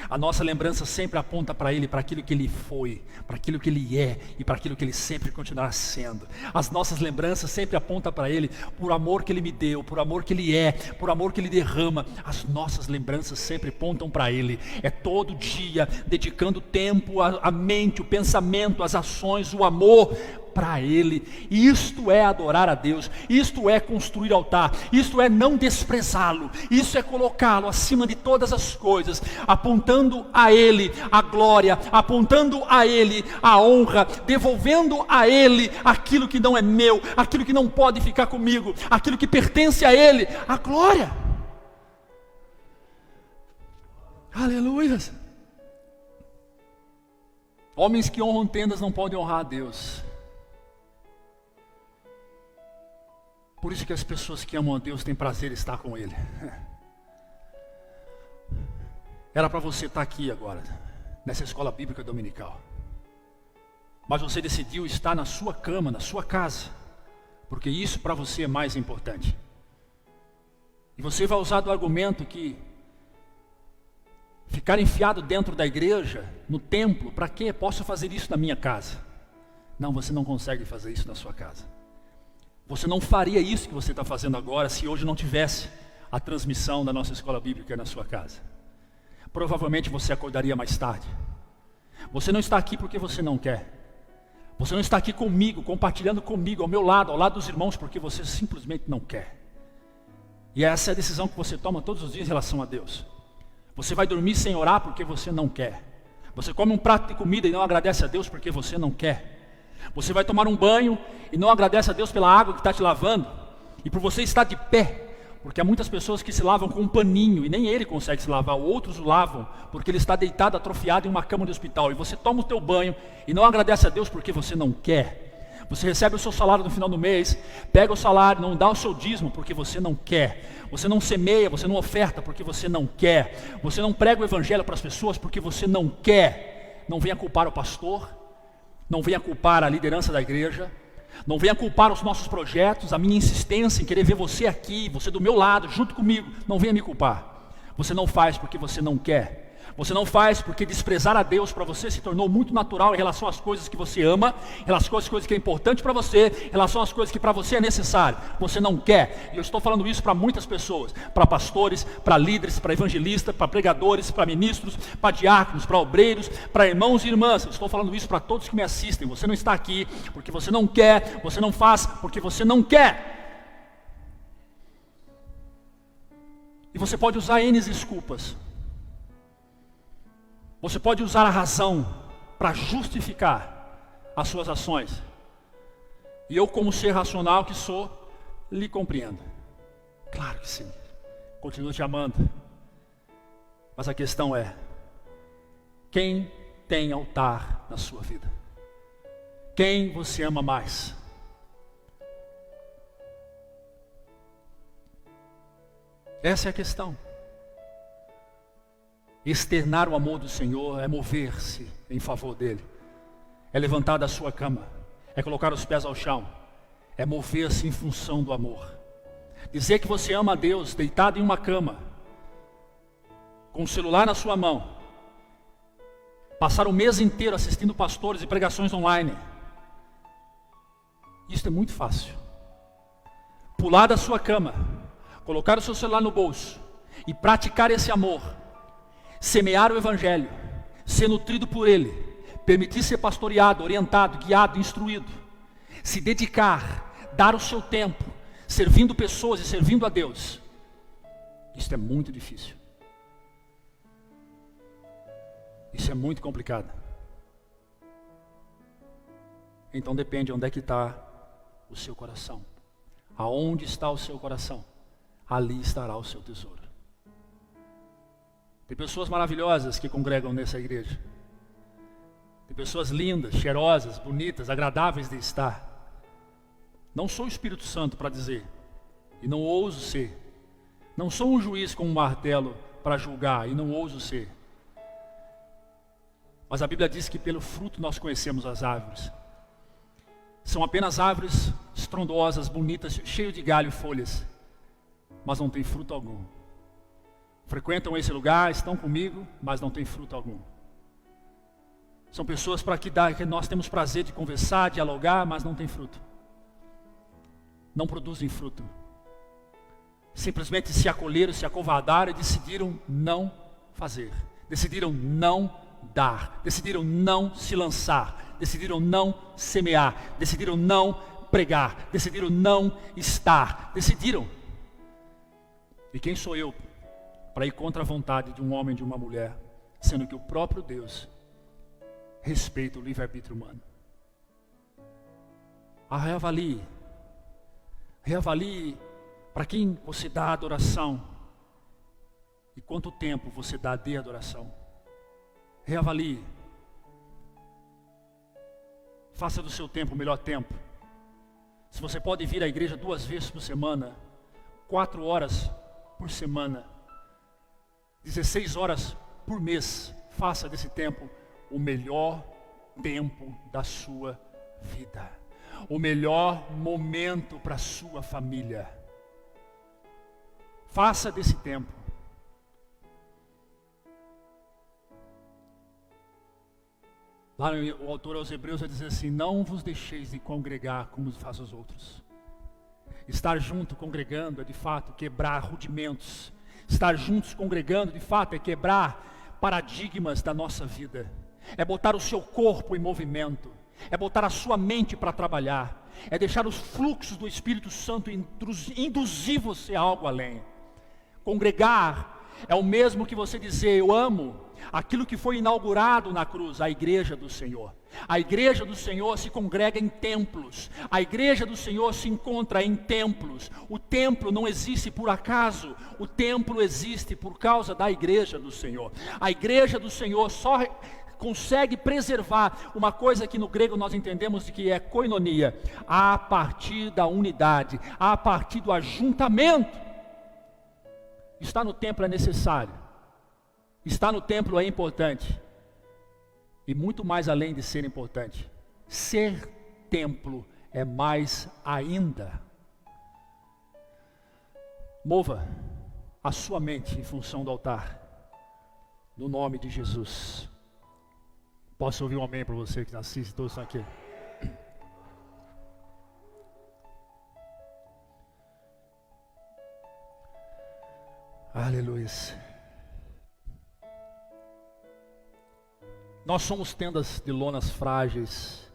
A nossa lembrança sempre aponta para ele, para aquilo que ele foi, para aquilo que ele é e para aquilo que ele sempre continuará sendo. As nossas lembranças sempre apontam para ele, por amor que ele me deu, por amor que ele é, por amor que ele derrama. As nossas lembranças sempre apontam para ele. É todo dia dedicando tempo, a mente, o pensamento, as ações, o amor para ele. Isto é adorar a Deus, isto é construir altar, isto é não desprezá-lo, isso é colocá-lo acima de todas as coisas, apontando a ele a glória, apontando a ele a honra, devolvendo a ele aquilo que não é meu, aquilo que não pode ficar comigo, aquilo que pertence a ele, a glória. Aleluia. Homens que honram tendas não podem honrar a Deus. Por isso que as pessoas que amam a Deus têm prazer em estar com Ele. Era para você estar aqui agora, nessa escola bíblica dominical. Mas você decidiu estar na sua cama, na sua casa, porque isso para você é mais importante. E você vai usar do argumento que ficar enfiado dentro da igreja, no templo, para quê? Posso fazer isso na minha casa. Não, você não consegue fazer isso na sua casa. Você não faria isso que você está fazendo agora se hoje não tivesse a transmissão da nossa escola bíblica na sua casa. Provavelmente você acordaria mais tarde. Você não está aqui porque você não quer. Você não está aqui comigo, compartilhando comigo, ao meu lado, ao lado dos irmãos, porque você simplesmente não quer. E essa é a decisão que você toma todos os dias em relação a Deus. Você vai dormir sem orar porque você não quer. Você come um prato de comida e não agradece a Deus porque você não quer. Você vai tomar um banho e não agradece a Deus pela água que está te lavando, e por você estar de pé, porque há muitas pessoas que se lavam com um paninho, e nem ele consegue se lavar, outros o lavam, porque ele está deitado, atrofiado em uma cama de hospital, e você toma o teu banho e não agradece a Deus porque você não quer. Você recebe o seu salário no final do mês, pega o salário, não dá o seu dízimo porque você não quer. Você não semeia, você não oferta porque você não quer. Você não prega o evangelho para as pessoas porque você não quer. Não venha culpar o pastor, não venha culpar a liderança da igreja, não venha culpar os nossos projetos, a minha insistência em querer ver você aqui, você do meu lado, junto comigo. Não venha me culpar. Você não faz porque você não quer. Você não faz porque desprezar a Deus para você se tornou muito natural em relação às coisas que você ama, em relação às coisas que é importante para você, em relação às coisas que para você é necessário. Você não quer. E eu estou falando isso para muitas pessoas, para pastores, para líderes, para evangelistas, para pregadores, para ministros, para diáconos, para obreiros, para irmãos e irmãs. Eu estou falando isso para todos que me assistem. Você não está aqui porque você não quer, você não faz porque você não quer. E você pode usar N desculpas. Você pode usar a razão para justificar as suas ações. E eu, como ser racional que sou, lhe compreendo. Claro que sim. Continuo te amando. Mas a questão é: quem tem altar na sua vida? Quem você ama mais? Essa é a questão. Externar o amor do Senhor é mover-se em favor dele, é levantar da sua cama, é colocar os pés ao chão, é mover-se em função do amor. Dizer que você ama a Deus deitado em uma cama, com o celular na sua mão, passar o mês inteiro assistindo pastores e pregações online, isso é muito fácil. Pular da sua cama, colocar o seu celular no bolso e praticar esse amor, semear o evangelho, ser nutrido por ele, permitir ser pastoreado, orientado, guiado, instruído, se dedicar, dar o seu tempo, servindo pessoas e servindo a Deus. Isso é muito difícil. Isso é muito complicado. Então depende onde é que está o seu coração. Aonde está o seu coração, ali estará o seu tesouro. Tem pessoas maravilhosas que congregam nessa igreja. Tem pessoas lindas, cheirosas, bonitas, agradáveis de estar. Não sou o Espírito Santo para dizer, e não ouso ser, Não sou um juiz com um martelo para julgar, e não ouso ser. Mas a Bíblia diz que pelo fruto nós conhecemos as árvores. São apenas árvores estrondosas, bonitas, cheias de galho e folhas, mas não tem fruto algum. Frequentam esse lugar, estão comigo, mas não tem fruto algum. São pessoas para que nós temos prazer de conversar, dialogar, mas não tem fruto. Não produzem fruto. Simplesmente se acolheram, se acovardaram e decidiram não fazer. Decidiram não dar. Decidiram não se lançar. Decidiram não semear. Decidiram não pregar. Decidiram não estar. Decidiram. E quem sou eu para ir contra a vontade de um homem e de uma mulher, sendo que o próprio Deus respeita o livre-arbítrio humano? Reavalie para quem você dá adoração e quanto tempo você dá de adoração. Reavalie. Faça do seu tempo o melhor tempo. Se você pode vir à igreja 2 vezes por semana, 4 horas por semana, 16 horas por mês, faça desse tempo o melhor tempo da sua vida. O melhor momento para a sua família. Faça desse tempo. Lá o autor aos Hebreus vai dizer assim: não vos deixeis de congregar como fazem os outros. Estar junto, congregando, é de fato quebrar rudimentos. Estar juntos, congregando, de fato é quebrar paradigmas da nossa vida. É botar o seu corpo em movimento. É botar a sua mente para trabalhar. É deixar os fluxos do Espírito Santo induzir você a algo além. Congregar é o mesmo que você dizer: eu amo aquilo que foi inaugurado na cruz, a igreja do Senhor. A igreja do Senhor se congrega em templos. A igreja do Senhor se encontra em templos. O templo não existe por acaso. O templo existe por causa da igreja do Senhor. A igreja do Senhor só consegue preservar uma coisa que no grego nós entendemos que é koinonia, a partir da unidade, a partir do ajuntamento. Estar no templo é necessário, estar no templo é importante, e muito mais além de ser importante, ser templo é mais ainda. Mova a sua mente em função do altar, no nome de Jesus. Posso ouvir um amém para você que assiste, todos estão aqui. Aleluia. Nós somos tendas de lonas frágeis,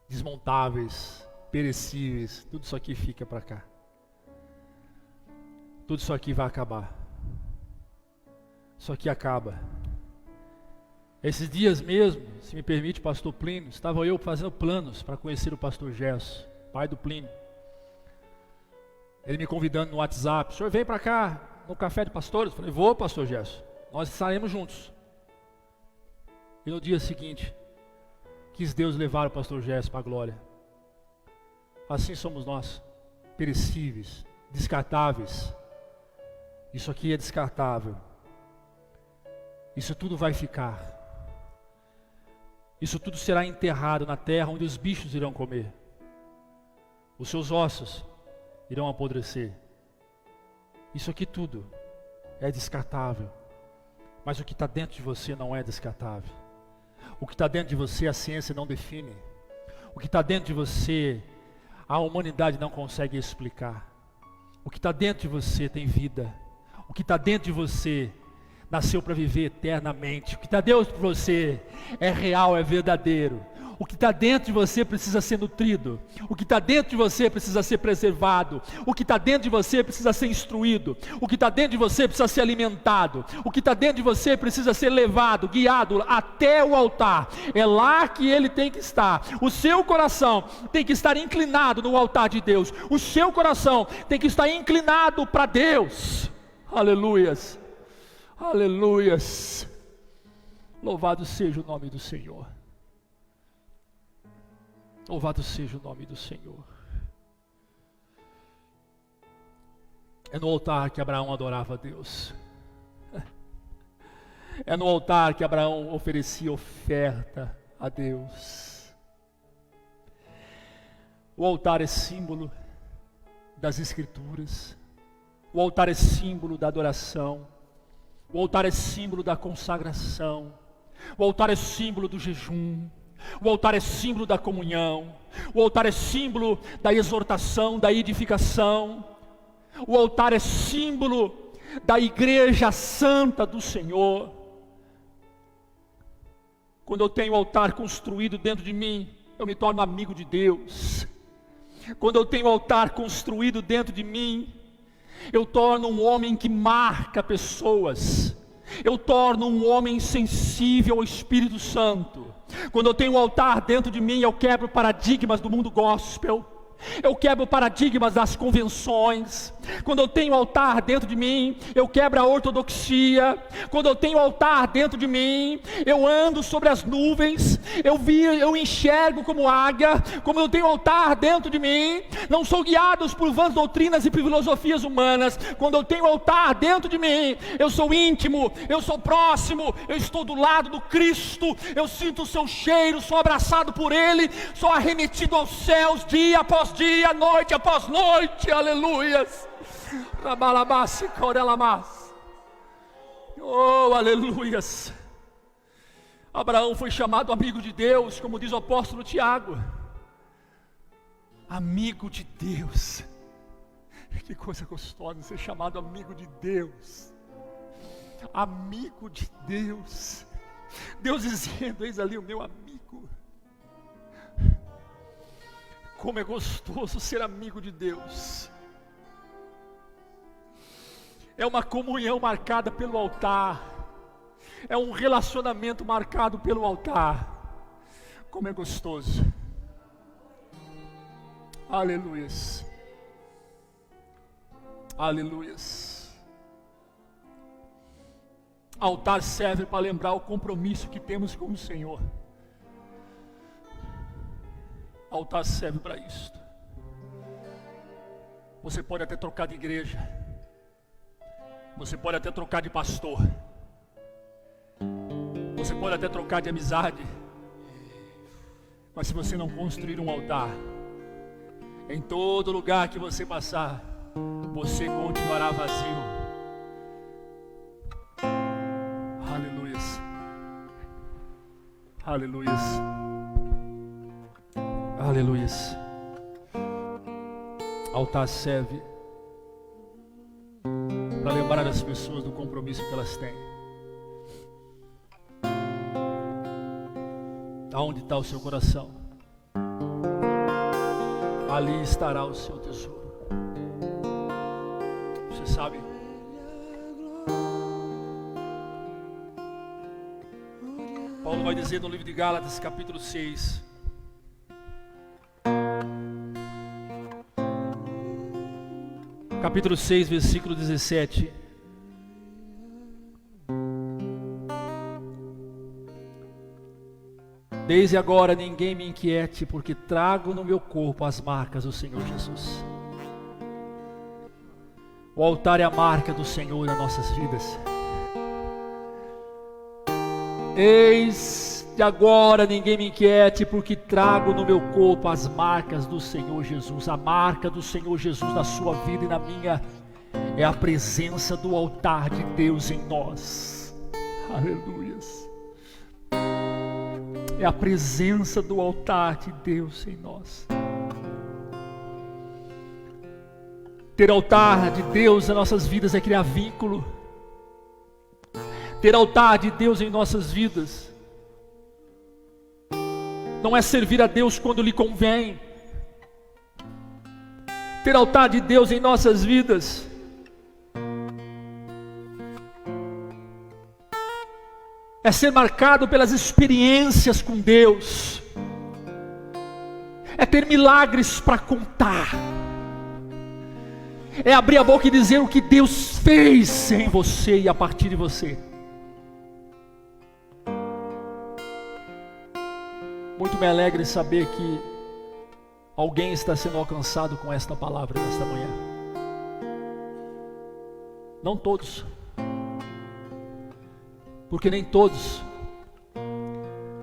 desmontáveis, perecíveis. Tudo isso aqui fica para cá. Tudo isso aqui vai acabar. Isso aqui acaba. Esses dias mesmo, se me permite, pastor Plínio, estava eu fazendo planos para conhecer o pastor Gerson, pai do Plínio. Ele me convidando no WhatsApp: o senhor vem para cá no café de pastores? Eu falei: vou, pastor Gerson, nós estaremos juntos. E no dia seguinte, quis Deus levar o pastor Gerson para a glória. Assim somos nós, perecíveis, descartáveis. Isso aqui é descartável. Isso tudo vai ficar. Isso tudo será enterrado na terra, onde os bichos irão comer. Os seus ossos irão apodrecer. Isso aqui tudo é descartável. Mas o que está dentro de você não é descartável. O que está dentro de você a ciência não define. O que está dentro de você a humanidade não consegue explicar. O que está dentro de você tem vida. O que está dentro de você nasceu para viver eternamente. O que está dentro de você é real, é verdadeiro. O que está dentro de você precisa ser nutrido. O que está dentro de você precisa ser preservado. O que está dentro de você precisa ser instruído. O que está dentro de você precisa ser alimentado. O que está dentro de você precisa ser levado, guiado até o altar. É lá que ele tem que estar. O seu coração tem que estar inclinado no altar de Deus. O seu coração tem que estar inclinado para Deus. Aleluias. Aleluias. Louvado seja o nome do Senhor. Louvado seja o nome do Senhor. É no altar que Abraão adorava a Deus. É no altar que Abraão oferecia oferta a Deus. O altar é símbolo das Escrituras. O altar é símbolo da adoração. O altar é símbolo da consagração. O altar é símbolo do jejum. O altar é símbolo da comunhão. O altar é símbolo da exortação, da edificação. O altar é símbolo da igreja santa do Senhor. Quando eu tenho o altar construído dentro de mim, eu me torno amigo de Deus. Quando eu tenho o altar construído dentro de mim, eu torno um homem que marca pessoas. Eu torno um homem sensível ao Espírito Santo. Quando eu tenho um altar dentro de mim, eu quebro paradigmas do mundo gospel. Eu quebro paradigmas das convenções. Quando eu tenho altar dentro de mim, eu quebro a ortodoxia. Quando eu tenho altar dentro de mim, eu ando sobre as nuvens. Eu enxergo como águia. Como eu tenho altar dentro de mim, não sou guiado por vãs doutrinas e filosofias humanas. Quando eu tenho altar dentro de mim, eu sou íntimo, eu sou próximo, eu estou do lado do Cristo. Eu sinto o seu cheiro, sou abraçado por Ele, sou arremetido aos céus dia após dia, noite após noite, aleluias. Oh, aleluias. Abraão foi chamado amigo de Deus, como diz o apóstolo Tiago. Amigo de Deus. Que coisa gostosa ser chamado amigo de Deus. Amigo de Deus. Deus dizendo: eis ali o meu amigo. Como é gostoso ser amigo de Deus. É uma comunhão marcada pelo altar. É um relacionamento marcado pelo altar. Como é gostoso. Aleluias. Aleluias. Altar serve para lembrar o compromisso que temos com o Senhor. Altar serve para isto. Você pode até trocar de igreja. Você pode até trocar de pastor. Você pode até trocar de amizade. Mas se você não construir um altar, em todo lugar que você passar, você continuará vazio. Aleluias. Aleluias. Aleluias. Altar serve para lembrar as pessoas do compromisso que elas têm. Aonde está o seu coração? Ali estará o seu tesouro. Você sabe? Paulo vai dizer no livro de Gálatas, capítulo 6. Capítulo 6, versículo 17. Desde agora ninguém me inquiete, porque trago no meu corpo as marcas do Senhor Jesus. O altar é a marca do Senhor nas nossas vidas. Eis de agora ninguém me inquiete, porque trago no meu corpo as marcas do Senhor Jesus. A marca do Senhor Jesus na sua vida e na minha é a presença do altar de Deus em nós. Aleluias. É a presença do altar de Deus em nós. Ter altar de Deus em nossas vidas é criar vínculo. Ter altar de Deus em nossas vidas não é servir a Deus quando lhe convém. Ter altar de Deus em nossas vidas é ser marcado pelas experiências com Deus, é ter milagres para contar, é abrir a boca e dizer o que Deus fez em você e a partir de você. Muito me alegra em saber que alguém está sendo alcançado com esta palavra nesta manhã. Não todos. Porque nem todos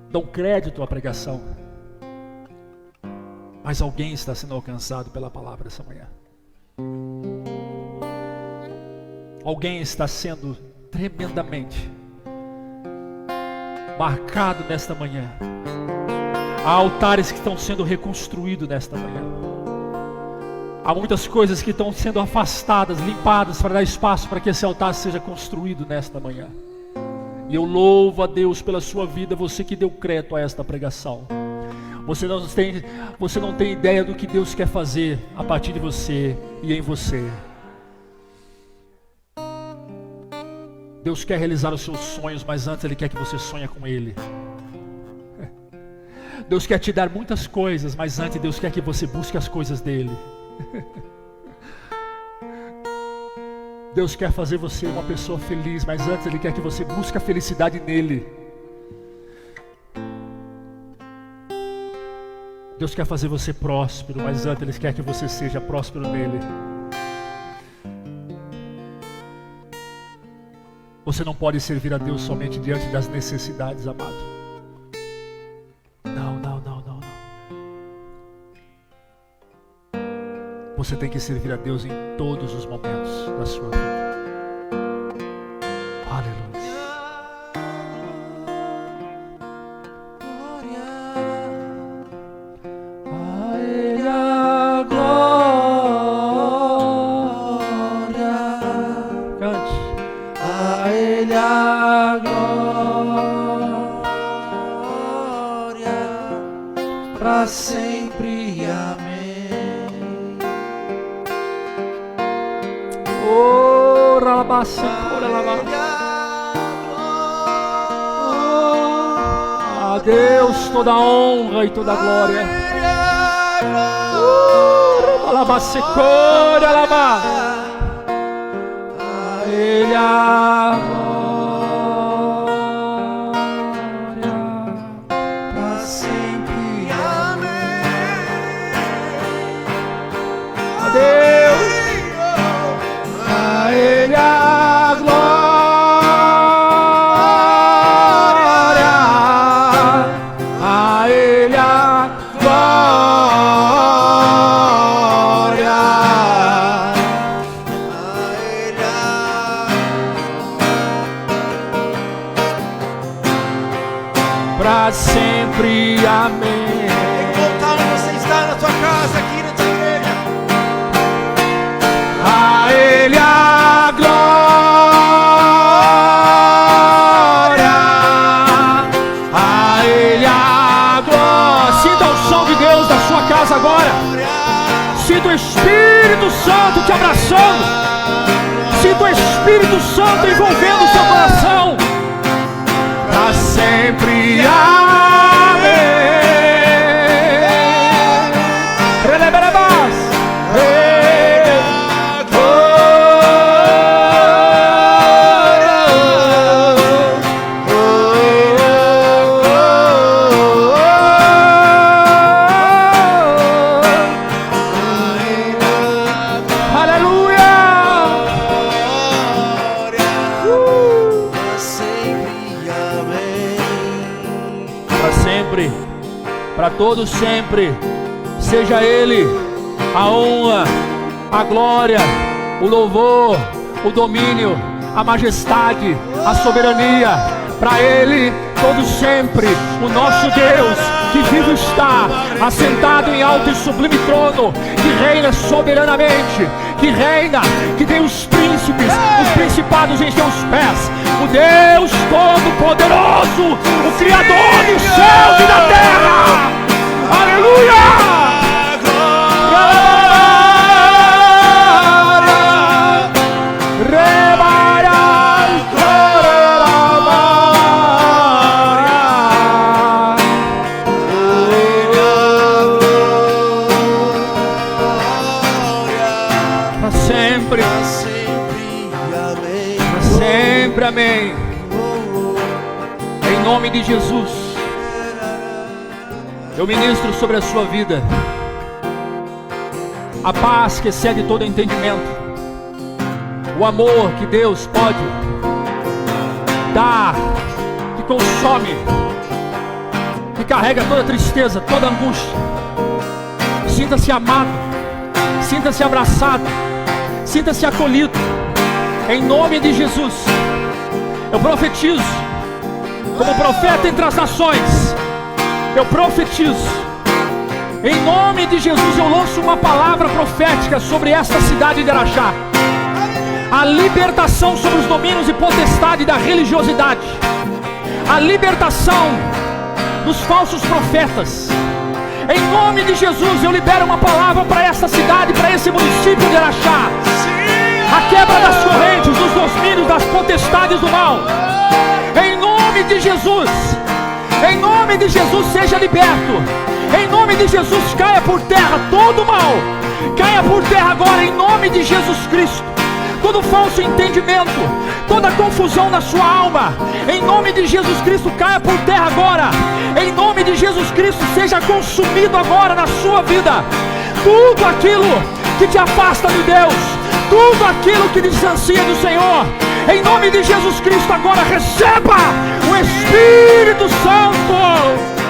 dão crédito à pregação. Mas alguém está sendo alcançado pela palavra essa manhã. Alguém está sendo tremendamente marcado nesta manhã. Há altares que estão sendo reconstruídos nesta manhã. Há muitas coisas que estão sendo afastadas, limpadas, para dar espaço para que esse altar seja construído nesta manhã. E eu louvo a Deus pela sua vida, você que deu crédito a esta pregação. Você não tem ideia do que Deus quer fazer a partir de você e em você. Deus quer realizar os seus sonhos, mas antes Ele quer que você sonhe com Ele. Deus quer te dar muitas coisas, mas antes Deus quer que você busque as coisas dEle. Deus quer fazer você uma pessoa feliz, mas antes Ele quer que você busque a felicidade nele. Deus quer fazer você próspero, mas antes Ele quer que você seja próspero nele. Você não pode servir a Deus somente diante das necessidades, amado. Não. Você tem que servir a Deus em todos os momentos da sua vida. Aleluia. A Ele a glória. Cante. A Ele a glória para sempre. Amém. Oh, a Deus toda a honra e toda a glória. A Ele a glória para sempre. Amém. A Deus. A Ele a glória, a Ele a glória, a Ele pra sempre. Amém. Enquanto onde você está na tua casa, aqui na tua igreja, a Ele a glória, a Ele a glória. Sinta o som de Deus na sua casa agora. Sinta o Espírito Santo te abraçando. Sinta o Espírito Santo envolvendo o seu coração. Para sempre. Amém. Para todos sempre, seja Ele a honra, a glória, o louvor, o domínio, a majestade, a soberania. Para Ele, todos sempre, o nosso Deus, que vivo está, assentado em alto e sublime trono, que reina soberanamente, que reina, que tem os príncipes, os principados em seus pés. O Deus Todo-Poderoso, o Criador dos céus e da terra. Aleluia! Para sempre. Amém. Em nome de Jesus, eu ministro sobre a sua vida a paz que excede todo entendimento, O amor que Deus pode dar, que consome, que carrega toda tristeza, toda angústia. Sinta-se amado, sinta-se abraçado, sinta-se acolhido. Em nome de Jesus, eu profetizo, como profeta entre as nações, eu profetizo. Em nome de Jesus, eu lanço uma palavra profética sobre esta cidade de Araxá. A libertação sobre os domínios e potestade da religiosidade. A libertação dos falsos profetas. Em nome de Jesus, eu libero uma palavra para esta cidade, para esse município de Araxá. A quebra das correntes, dos domínios, das potestades do mal. Em nome de Jesus. Em nome de Jesus, seja liberto. Em nome de Jesus, caia por terra todo o mal. Caia por terra agora, em nome de Jesus Cristo. Todo falso entendimento, toda confusão na sua alma, em nome de Jesus Cristo, caia por terra agora. Em nome de Jesus Cristo, seja consumido agora na sua vida. Tudo aquilo que te afasta de Deus, tudo aquilo que distancia do Senhor, em nome de Jesus Cristo, agora receba o Espírito Santo.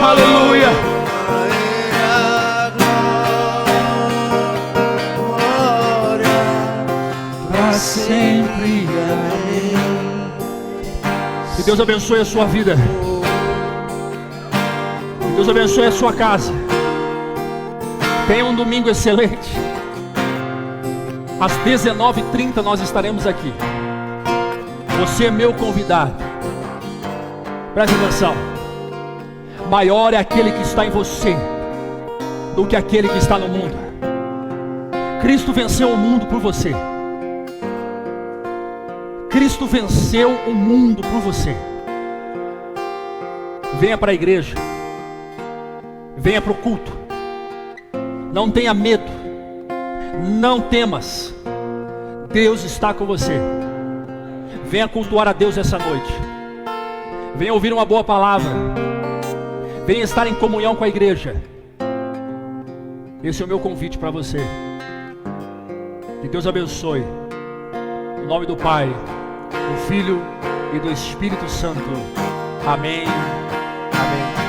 Aleluia. Para sempre, amém. Que Deus abençoe a sua vida. Que Deus abençoe a sua casa. Tenha um domingo excelente. Às 19h30 nós estaremos aqui. Você é meu convidado. Preste atenção. Maior é aquele que está em você do que aquele que está no mundo. Cristo venceu o mundo por você. Cristo venceu o mundo por você. Venha para a igreja. Venha para o culto. Não tenha medo. Não temas. Deus está com você. Venha cultuar a Deus essa noite. Venha ouvir uma boa palavra. Venha estar em comunhão com a igreja. Esse é o meu convite para você. Que Deus abençoe. Em nome do Pai, do Filho e do Espírito Santo. Amém. Amém.